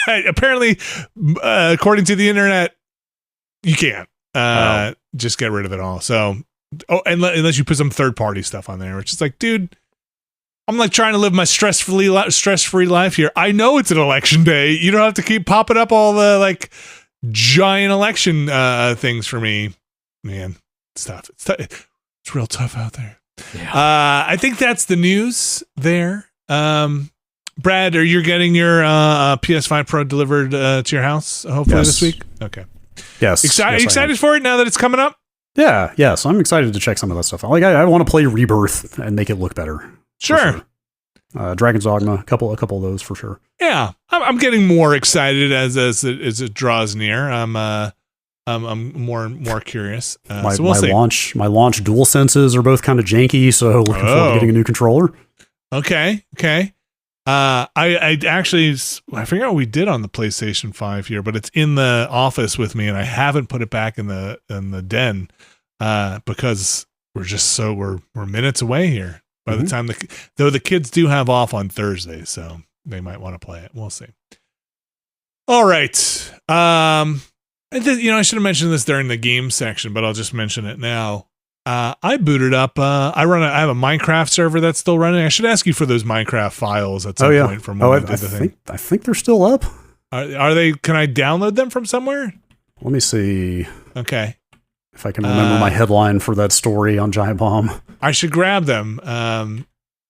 Apparently, according to the internet, you can't. Just get rid of it all. So, unless you put some third-party stuff on there, which is like, dude, I'm like trying to live my stress-free life here. I know it's an election day. You don't have to keep popping up all the like giant election things for me, man. It's tough. It's real tough out there. Yeah. I think that's the news there. Brad, are you getting your PS5 Pro delivered to your house hopefully this week? Okay. Yes. Are you excited for it now that it's coming up? Yeah. Yes. I'm excited to check some of that stuff out. Like I want to play Rebirth and make it look better. Sure. Dragon's Dogma, a couple of those for sure. Yeah, I'm getting more excited as it draws near. I'm more and more curious. So we'll see. My launch DualSenses are both kind of janky, so looking forward to getting a new controller. Okay. I actually I forget what we did on the PlayStation 5 here, but it's in the office with me, and I haven't put it back in the den because we're minutes away here. By the time the kids do have off on Thursday, so they might want to play it. We'll see. All right. I should have mentioned this during the game section, but I'll just mention it now. I booted up. I have a Minecraft server that's still running. I should ask you for those Minecraft files at some point from when I did the thing. I think they're still up. Are they? Can I download them from somewhere? Let me see. Okay. If I can remember my headline for that story on Giant Bomb. I should grab them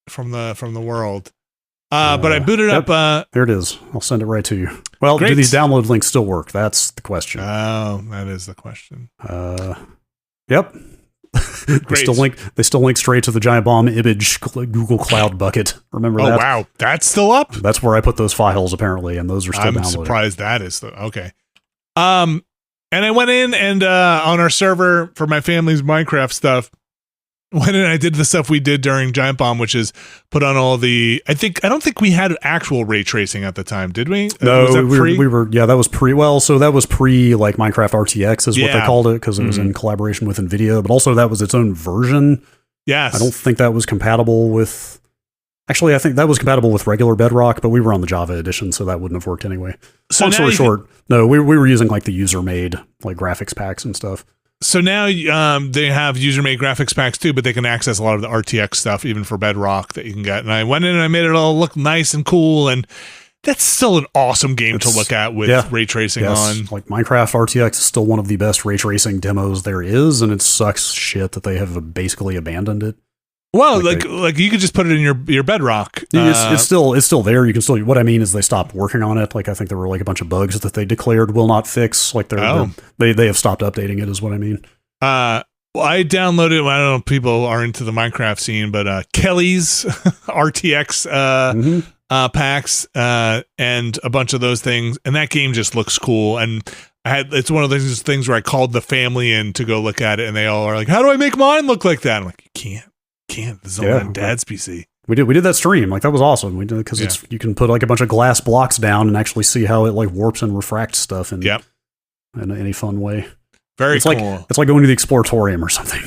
from the world. But I booted up. There it is. I'll send it right to you. Well, do these download links still work? That's the question. Oh, that is the question. Yep. They still link straight to the Giant Bomb image Google Cloud bucket. Remember that? Oh, wow. That's still up? That's where I put those files, apparently, and those are still downloaded. I'm surprised that is still... Okay. And I went in and on our server for my family's Minecraft stuff, went in and I did the stuff we did during Giant Bomb, which is put on all the... I don't think we had actual ray tracing at the time, did we? No, was that we were... Yeah, that was pre... Well, so that was pre, like, Minecraft RTX is what they called it, because it was in collaboration with NVIDIA, but also that was its own version. Yes. I don't think that was compatible with... Actually, I think that was compatible with regular Bedrock, but we were on the Java edition, so that wouldn't have worked anyway. So long story short, no, we were using like the user-made like graphics packs and stuff. So now they have user-made graphics packs too, but they can access a lot of the RTX stuff, even for Bedrock, that you can get. And I went in and I made it all look nice and cool, and that's still an awesome game to look at with ray tracing on. Like Minecraft RTX is still one of the best ray tracing demos there is, and it sucks shit that they have basically abandoned it. Well, like you could just put it in your Bedrock It's still there. You can still. What I mean is they stopped working on it. Like I think there were like a bunch of bugs that they declared will not fix. Like they have stopped updating it. Is what I mean. Well, I downloaded. I don't know if people are into the Minecraft scene, but Kelly's RTX packs and a bunch of those things, and that game just looks cool. And it's one of those things where I called the family in to go look at it, and they all are like, "How do I make mine look like that?" I'm like, "You can't. This is only on Dad's PC." We did that stream. Like that was awesome. We did it because you can put like a bunch of glass blocks down and actually see how it like warps and refracts stuff in any fun way. Very cool. It's like going to the Exploratorium or something.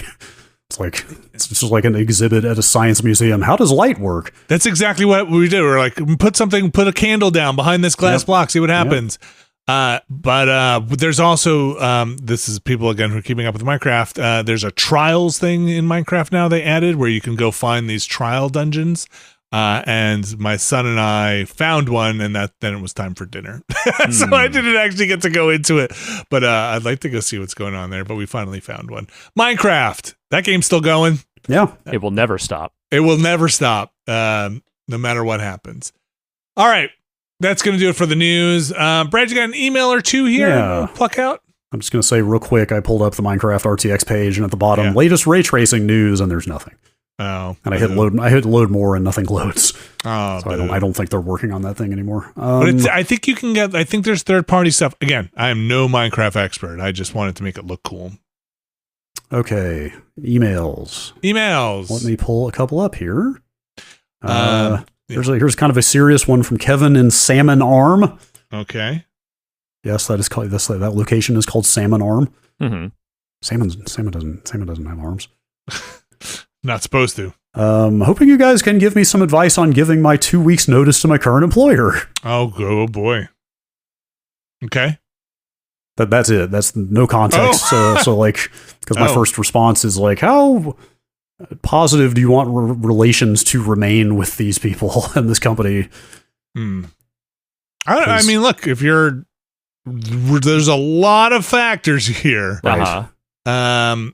It's just like an exhibit at a science museum. How does light work? That's exactly what we did. We're like, put a candle down behind this glass block, see what happens. But there's also this is people again who are keeping up with Minecraft. There's a trials thing in Minecraft now they added where you can go find these trial dungeons. And my son and I found one, and then it was time for dinner. So I didn't actually get to go into it, but I'd like to go see what's going on there. But we finally found one. Minecraft, that game's still going. Yeah, it will never stop. It will never stop, no matter what happens. All right, that's going to do it for the news. Brad, you got an email or two here? Yeah. Pluck out. I'm just going to say real quick, I pulled up the Minecraft RTX page, and at the bottom, latest ray tracing news, and there's nothing. Oh, and I hit load more, and nothing loads. Oh, so I don't think they're working on that thing anymore. But I think you can get. I think there's third party stuff. Again, I am no Minecraft expert. I just wanted to make it look cool. Okay, emails. Let me pull a couple up here. Here's kind of a serious one from Kevin in Salmon Arm. Okay. Yes, that location is called Salmon Arm. Mm-hmm. Salmon doesn't have arms. Not supposed to. Hoping you guys can give me some advice on giving my 2 weeks notice to my current employer. Oh boy. Okay. That's it. That's no context. So like, because my first response is like, how positive do you want relations to remain with these people and this company? I mean, look, there's a lot of factors here. Uh-huh.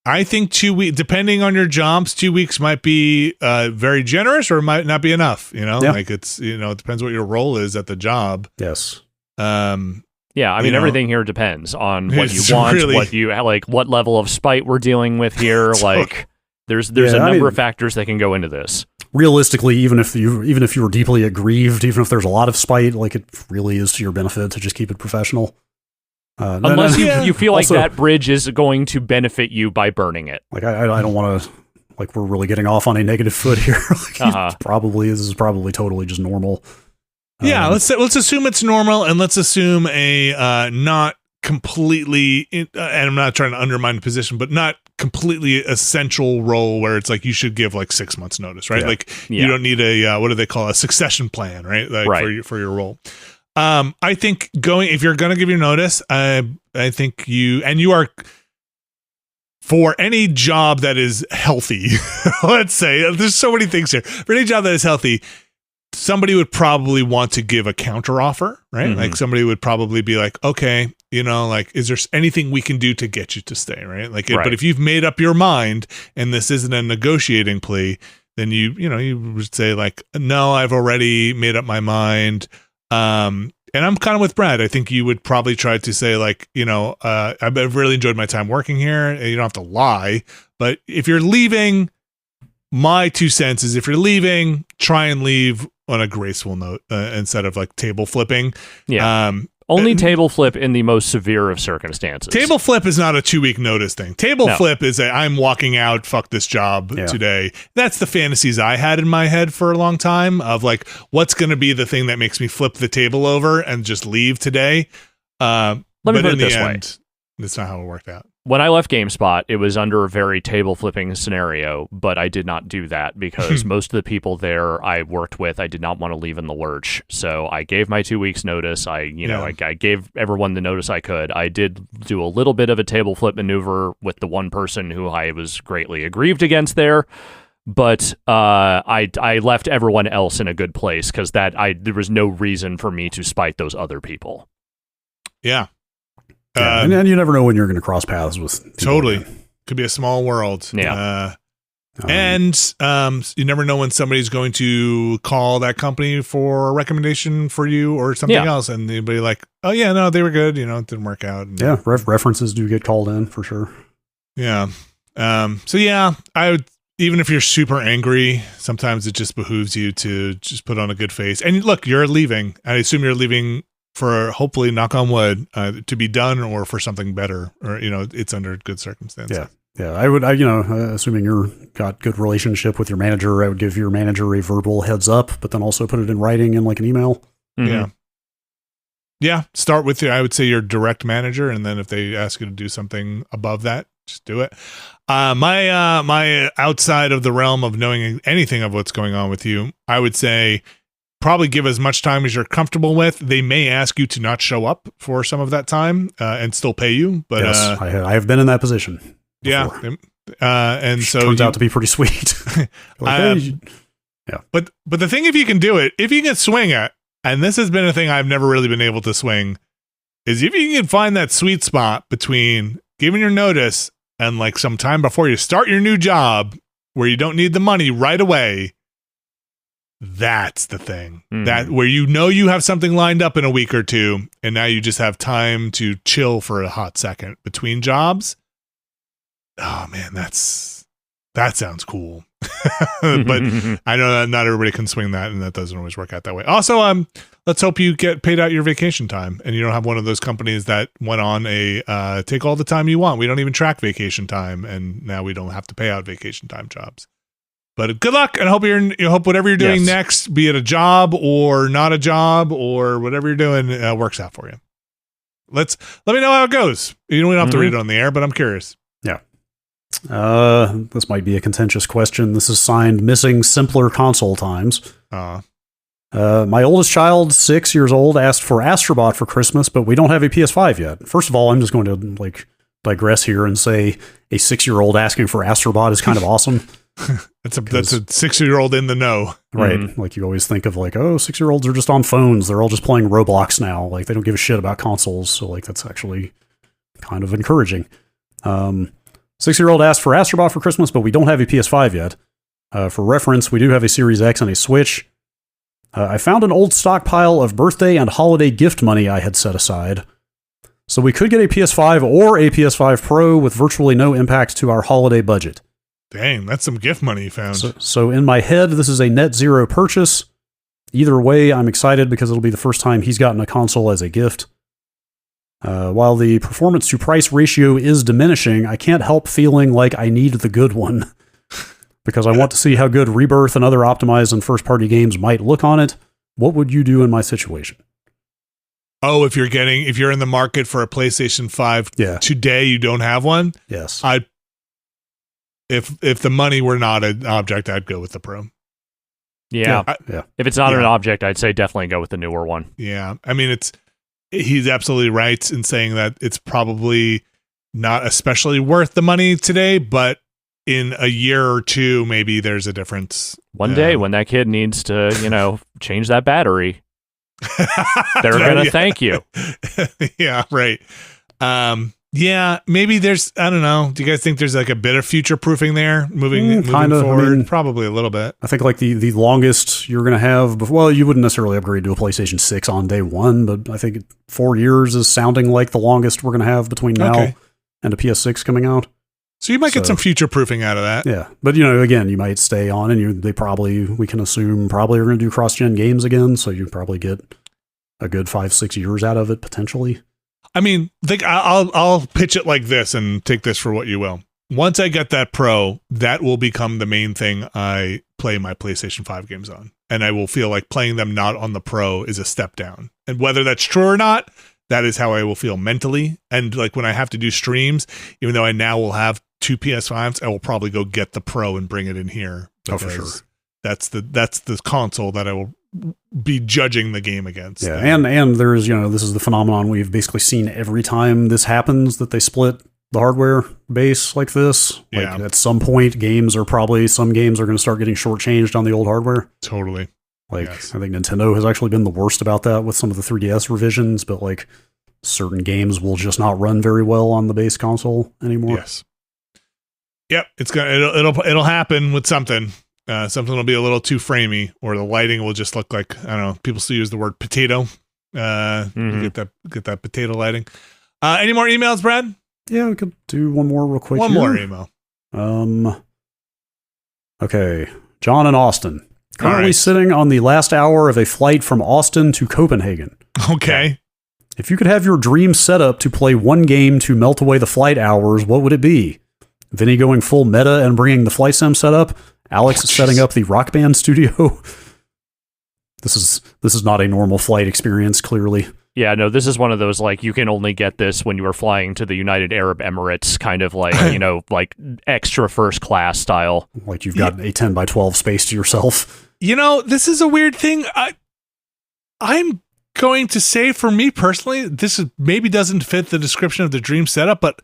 I think 2 weeks, depending on your jobs, 2 weeks might be very generous or might not be enough. Like it's, it depends what your role is at the job. Yes. Yeah, I mean, everything here depends on what you want, what you like, what level of spite we're dealing with here. Like, there's a number of factors that can go into this. Realistically, even if you were deeply aggrieved, even if there's a lot of spite, like it really is to your benefit to just keep it professional. Unless you feel like that bridge is going to benefit you by burning it. Like I don't want to. Like we're really getting off on a negative foot here. This is probably totally just normal. Yeah, let's assume it's normal, and let's assume a not completely. And I'm not trying to undermine the position, but not completely essential role where it's like you should give like 6 months notice, right? You don't need a what do they call a succession plan, right? For your role. I think if you're going to give your notice, I think you are, for any job that is healthy, let's say, there's so many things here. For any job that is healthy, somebody would probably want to give a counter offer, right? Mm-hmm. Like somebody would probably be like, okay, like, is there anything we can do to get you to stay, right? Like, but if you've made up your mind and this isn't a negotiating plea, then you would say like, no, I've already made up my mind. And I'm kind of with Brad. I think you would probably try to say like, I've really enjoyed my time working here. You don't have to lie, but if you're leaving, my 2 cents is if you're leaving, try and leave on a graceful note instead of like table flipping. Yeah. Only table flip in the most severe of circumstances. Table flip is not a 2 week notice thing. Table flip is I'm walking out, fuck this job today. That's the fantasies I had in my head for a long time of like, what's going to be the thing that makes me flip the table over and just leave today. Let me put it this way. That's not how it worked out. When I left GameSpot, it was under a very table flipping scenario, but I did not do that because most of the people there I worked with, I did not want to leave in the lurch. So I gave my 2 weeks notice. I gave everyone the notice I could. I did do a little bit of a table flip maneuver with the one person who I was greatly aggrieved against there. But I left everyone else in a good place because there was no reason for me to spite those other people. Yeah. And you never know when you're going to cross paths with people. Totally. Could be a small world. Yeah. And you never know when somebody's going to call that company for a recommendation for you or something else, and they'll be like, "Oh yeah, no, they were good. You know, it didn't work out." And, references do get called in for sure. Yeah. So yeah, I would. Even if you're super angry, sometimes it just behooves you to just put on a good face. And look, you're leaving. I assume you're leaving for, hopefully, knock on wood, to be done or for something better, or it's under good circumstances. Yeah, I would, assuming you've got good relationship with your manager, I would give your manager a verbal heads up, but then also put it in writing in like an email. Mm-hmm. Yeah. Start with I would say your direct manager, and then if they ask you to do something above that, just do it. My outside of the realm of knowing anything of what's going on with you, I would say probably give as much time as you're comfortable with. They may ask you to not show up for some of that time and still pay you. But yes, I have been in that position. Before. Yeah. And so turns out to be pretty sweet. But the thing, if you can do it, if you can swing it, and this has been a thing I've never really been able to swing, is if you can find that sweet spot between giving your notice and like some time before you start your new job where you don't need the money right away. That's the thing. That where you have something lined up in a week or two, and now you just have time to chill for a hot second between jobs. Oh man, that sounds cool. But I know that not everybody can swing that, and that doesn't always work out that way. Also, let's hope you get paid out your vacation time, and you don't have one of those companies that went on a take all the time you want. We don't even track vacation time, and now we don't have to pay out vacation time jobs. But good luck, and hope whatever you're doing next, be it a job or not a job or whatever you're doing, works out for you. Let me know how it goes. You don't have to read it on the air, but I'm curious. Yeah. This might be a contentious question. This is signed Missing Simpler Console Times. My oldest child, 6 years old, asked for Astrobot for Christmas, but we don't have a PS5 yet. First of all, I'm just going to digress here and say a 6-year-old asking for Astrobot is kind of awesome. That's a 6-year-old in the know. Right. Like you always think of 6-year-olds are just on phones. They're all just playing Roblox now. Like they don't give a shit about consoles. So that's actually kind of encouraging. 6-year-old asked for Astrobot for Christmas, but we don't have a PS5 yet. For reference, we do have a Series X and a Switch. I found an old stockpile of birthday and holiday gift money I had set aside. So we could get a PS5 or a PS5 Pro with virtually no impact to our holiday budget. Dang, that's some gift money you found. So in my head, this is a net zero purchase. Either way, I'm excited because it'll be the first time he's gotten a console as a gift. While the performance to price ratio is diminishing, I can't help feeling like I need the good one because I want to see how good Rebirth and other optimized and first-party games might look on it. What would you do in my situation? Oh, if you're in the market for a PlayStation 5 today, you don't have one? Yes. If the money were not an object, I'd go with the Pro. Yeah. If it's not an object, I'd say definitely go with the newer one. Yeah. I mean, he's absolutely right in saying that it's probably not especially worth the money today, but in a year or two, maybe there's a difference. One day when that kid needs to, change that battery, they're going to thank you. Yeah, right. Yeah, maybe there's, I don't know. Do you guys think there's a bit of future proofing there moving forward? I mean, probably a little bit. I think the longest you're going to have, well, you wouldn't necessarily upgrade to a PlayStation 6 on day one, but I think 4 years is sounding like the longest we're going to have between now and a PS6 coming out. So you might get some future proofing out of that. Yeah, but again, you might stay on and we can assume are going to do cross-gen games again, so you probably get a good 5-6 years out of it potentially. I mean, I'll pitch it like this and take this for what you will. Once I get that Pro, that will become the main thing I play my PlayStation 5 games on. And I will feel like playing them not on the Pro is a step down. And whether that's true or not, that is how I will feel mentally. And when I have to do streams, even though I now will have 2 PS5s, I will probably go get the Pro and bring it in here. Oh, for sure. That's the console that I will be judging the game against. Yeah, and there's, this is the phenomenon we've basically seen every time this happens, that they split the hardware base like this. At some point, some games are going to start getting shortchanged on the old hardware. Totally. I think Nintendo has actually been the worst about that with some of the 3DS revisions, but certain games will just not run very well on the base console anymore. Yes. Yep, it'll happen with something. Something will be a little too framey, or the lighting will just look like, I don't know. People still use the word potato. Get that potato lighting. Any more emails, Brad? Yeah, we could do one more real quick. One more email. Okay, John in Austin. Currently sitting on the last hour of a flight from Austin to Copenhagen. Okay. If you could have your dream setup to play one game to melt away the flight hours, what would it be? Vinny going full meta and bringing the flight sim setup? Alex setting up the Rock Band studio? This is not a normal flight experience, clearly. Yeah, no, this is one of those, like, you can only get this when you are flying to the United Arab Emirates, kind of like, like extra first class style. Like you've got a 10 by 12 space to yourself. This is a weird thing. I'm going to say, for me personally, maybe doesn't fit the description of the dream setup, but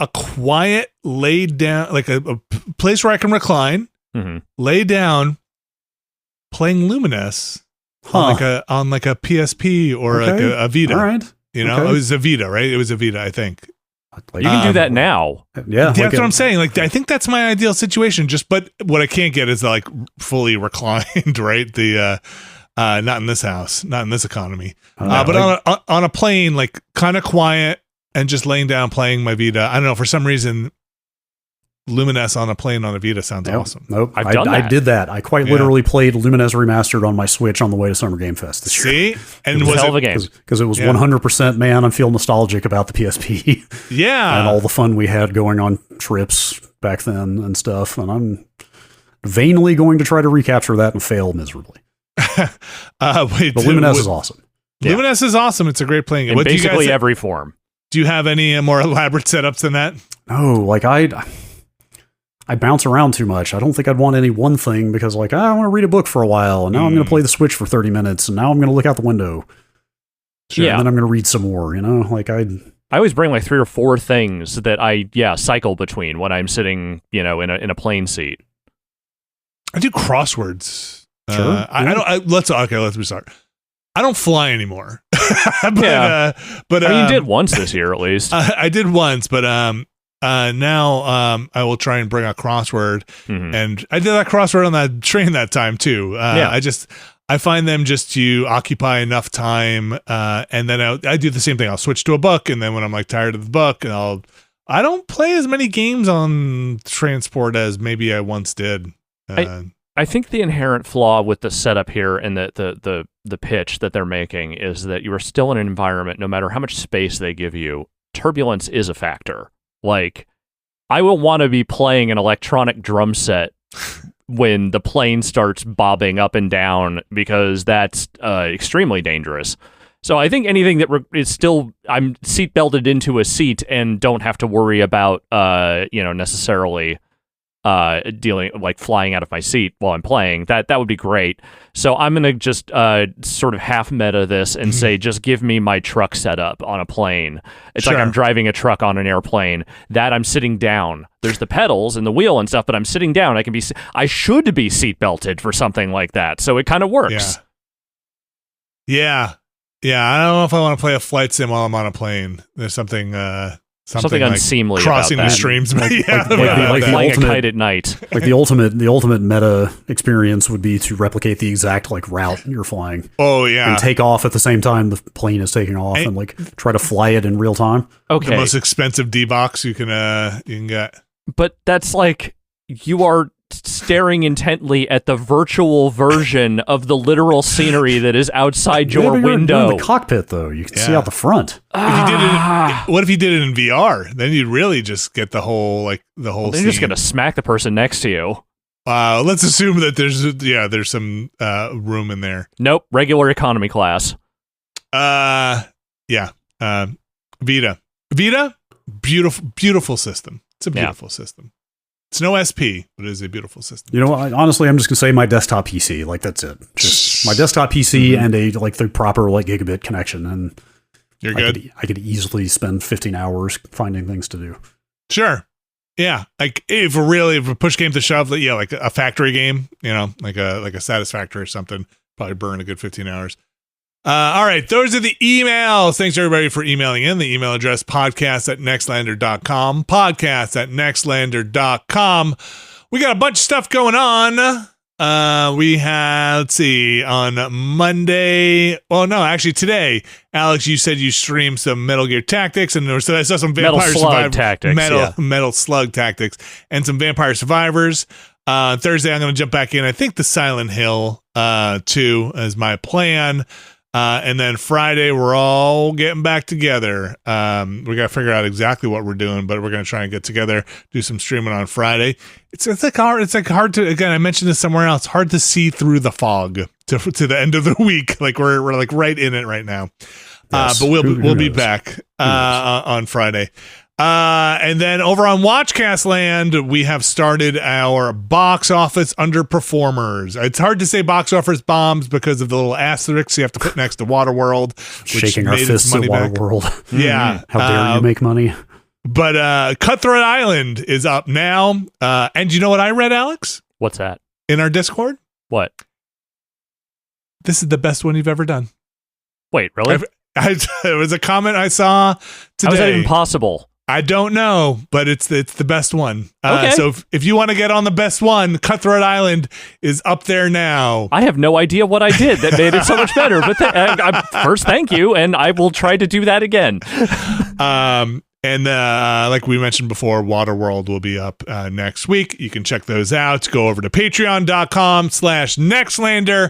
a quiet, laid down, like a place where I can recline, lay down, playing Lumines on like a PSP or like a Vita. All right. It was a Vita, right? It was a Vita, I think. You can do that now. Yeah, that's what I'm saying. Like, I think that's my ideal situation. But what I can't get is like fully reclined, right? Not in this house, not in this economy. But on a plane, like kind of quiet and just laying down playing my Vita. I don't know, for some reason, Lumines on a plane on a Vita sounds awesome. Nope, I've done that. I did that. I quite literally played Lumines Remastered on my Switch on the way to Summer Game Fest this year. See? And was hell of a game. Because it was 100%, man, I feel nostalgic about the PSP. Yeah. And all the fun we had going on trips back then and stuff. And I'm vainly going to try to recapture that and fail miserably. But Lumines is awesome. Lumines is awesome. It's a great playing game. In basically every form. Do you have any more elaborate setups than that? No, like I bounce around too much. I don't think I'd want any one thing because, like, I want to read a book for a while, and now I'm going to play the Switch for 30 minutes, and now I'm going to look out the window. Sure, and then I'm going to read some more, Like, I always bring like 3 or 4 things that I cycle between when I'm sitting, in a plane seat. I do crosswords. Sure. Let's restart. I don't fly anymore. but you did once this year, at least. I did once, but now I will try and bring a crossword, and I did that crossword on that train that time too. I find them just to occupy enough time, and then I do the same thing. I'll switch to a book, and then when I'm like tired of the book, I don't play as many games on transport as maybe I once did. I think the inherent flaw with the setup here and the pitch that they're making is that you are still in an environment, no matter how much space they give you, turbulence is a factor. Like, I will want to be playing an electronic drum set when the plane starts bobbing up and down, because that's extremely dangerous. So I think anything that is still, I'm seat belted into a seat and don't have to worry about, necessarily dealing, like flying out of my seat while I'm playing, that would be great. So I'm going to just sort of half meta this and say, just give me my truck setup on a plane. It's like I'm driving a truck on an airplane, that I'm sitting down. There's the pedals and the wheel and stuff, but I'm sitting down. I should be seat belted for something like that. So it kind of works. Yeah. I don't know if I want to play a flight sim while I'm on a plane. There's something like unseemly crossing about the streams, like flying a kite at night. Like the ultimate meta experience would be to replicate the exact like route you're flying. Oh yeah, and take off at the same time the plane is taking off, and like try to fly it in real time. Okay, the most expensive D-box you can get. But that's like, you are staring intently at the virtual version of the literal scenery that is outside your window. You're in the cockpit, though. You can see out the front. What if you did it in VR? Then you'd really just get the whole scene. You're just gonna smack the person next to you. Let's assume that there's some room in there. Nope, regular economy class. Vita, beautiful system. It's a beautiful system. It's no SP, but it is a beautiful system. Honestly, I'm just gonna say my desktop PC. Like, that's it. Just my desktop PC and the proper like gigabit connection, and you're good. I could easily spend 15 hours finding things to do. Sure. Yeah. Like if a push came to shove, like a factory game, like a Satisfactory or something, probably burn a good 15 hours. All right, those are the emails. Thanks, everybody, for emailing in. The email address, podcast@nextlander.com, podcast@nextlander.com. We got a bunch of stuff going on. We had, let's see, on Monday. Well, no, actually today, Alex, you said you streamed some Metal Gear Tactics, and I saw some Vampire Survivors. Metal Slug Tactics, and some Vampire Survivors. Thursday, I'm going to jump back in. I think the Silent Hill 2 is my plan. And then Friday, we're all getting back together. We got to figure out exactly what we're doing, but we're going to try and get together, do some streaming on Friday. It's hard to, again, I mentioned this somewhere else, hard to see through the fog to the end of the week. Like we're like right in it right now. Yes. But we'll be back on Friday. And then over on Watchcastland, we have started our box office underperformers. It's hard to say box office bombs because of the little asterisks you have to put next to Waterworld. Shaking our fists at Waterworld. Yeah. How dare you make money? But Cutthroat Island is up now. And you know what I read, Alex? What's that? In our Discord? What? This is the best one you've ever done. Wait, really? It was a comment I saw today. How is that even possible? I don't know, but it's the best one. Okay. So if you want to get on the best one, Cutthroat Island is up there now. I have no idea what I did that made it so much better. But first, thank you, and I will try to do that again. And like we mentioned before, Waterworld will be up next week. You can check those out. Go over to patreon.com/Nextlander.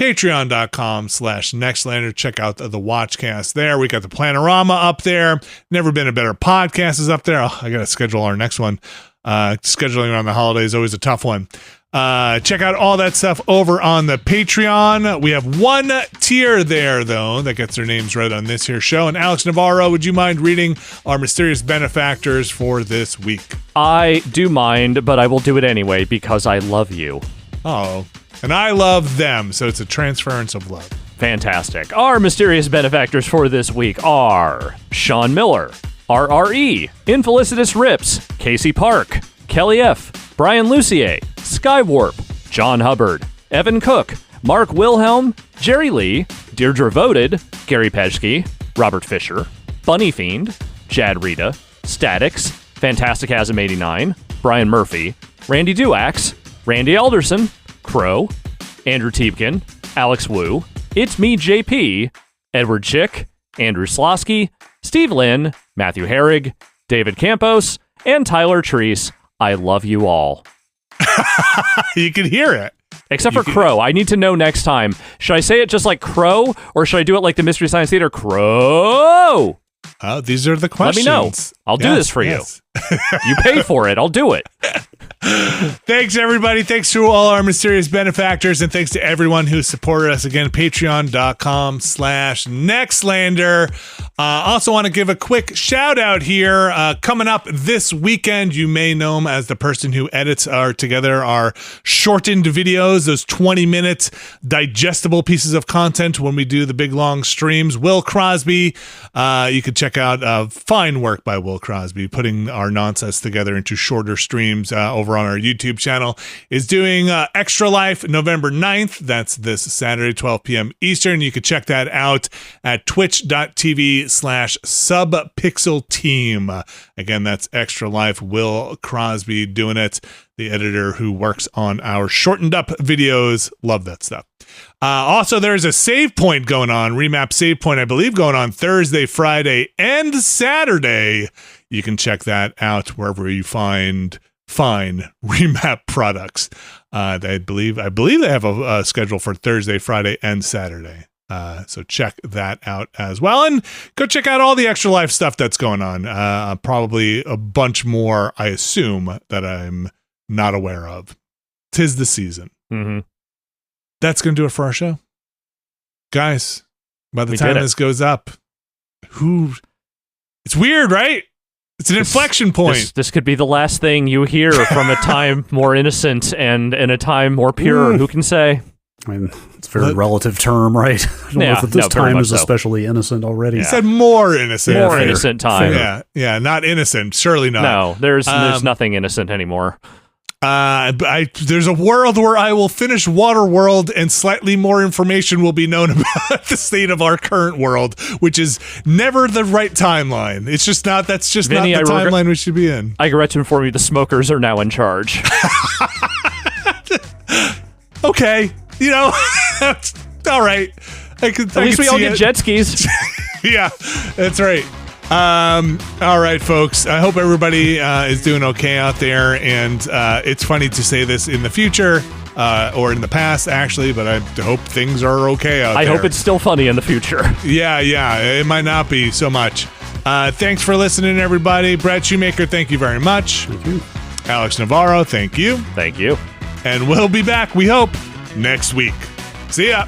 Patreon.com/Nextlander. Check out the Watchcast there. We got the Planorama up there. Never Been a Better Podcast is up there. Oh, I got to schedule our next one. Scheduling around the holidays is always a tough one. Check out all that stuff over on the Patreon. We have one tier there, though, that gets their names read on this here show. And Alex Navarro, would you mind reading our mysterious benefactors for this week? I do mind, but I will do it anyway because I love you. Oh, and I love them, so it's a transference of love. Fantastic. Our mysterious benefactors for this week are Sean Miller, RRE, Infelicitous Rips, Casey Park, Kelly F., Brian Lucier, Skywarp, John Hubbard, Evan Cook, Mark Wilhelm, Jerry Lee, Deirdre Voted, Gary Pejsky, Robert Fisher, Bunny Fiend, Jad Rita, Statics, Fantasticasm89, Brian Murphy, Randy Duax, Randy Alderson, Crow, Andrew Tiepkin, Alex Wu, It's Me JP, Edward Chick, Andrew Slosky, Steve Lynn, Matthew Herrig, David Campos, and Tyler Treese. I love you all. You can hear it. Except for Crow. I need to know next time. Should I say it just like Crow, or should I do it like the Mystery Science Theater? Crow! These are the questions. Let me know. I'll do this for you. You pay for it. I'll do it. Thanks, everybody. Thanks to all our mysterious benefactors, and thanks to everyone who supported us. Again, patreon.com/Nextlander. Also want to give a quick shout out here. Coming up this weekend, you may know him as the person who edits our shortened videos, those 20-minute digestible pieces of content when we do the big long streams. Will Crosby. You can check out fine work by Will Crosby, putting our nonsense together into shorter streams over on our YouTube channel. Is doing Extra Life November 9th. That's this Saturday, 12 p.m. Eastern. You can check that out at twitch.tv/subpixelteam. Again, that's Extra Life. Will Crosby doing it. The editor who works on our shortened up videos. Love that stuff. Also, there's a save point going on, remap save point, I believe, going on Thursday, Friday, and Saturday. You can check that out wherever you find fine remap products. I believe they have a schedule for Thursday, Friday, and Saturday. So check that out as well. And go check out all the Extra Life stuff that's going on. Probably a bunch more, I assume, that I'm not aware of. 'Tis the season. Mm-hmm. That's going to do it for our show. Guys, by the time this goes up, it's weird, right? It's an inflection point. This could be the last thing you hear from a time more innocent and in a time more pure. Who can say? I mean, it's a very relative term, right? I don't know if this time is especially innocent already. He said more innocent. More innocent time. Yeah, not innocent. Surely not. No, there's nothing innocent anymore. There's a world where I will finish Waterworld and slightly more information will be known about the state of our current world, which is never the right timeline. It's just not, that's just Vinny, not the timeline we should be in. I regret to inform you the smokers are now in charge. Okay. You know, all right. At least we all get jet skis. Yeah, that's right. All right, folks. I hope everybody is doing okay out there, and it's funny to say this in the future or in the past, actually, but I hope things are okay out there. I hope it's still funny in the future. Yeah, it might not be so much. Thanks for listening, everybody. Brett Shoemaker, thank you very much. Thank you. Alex Navarro, thank you. Thank you. And we'll be back, we hope, next week. See ya.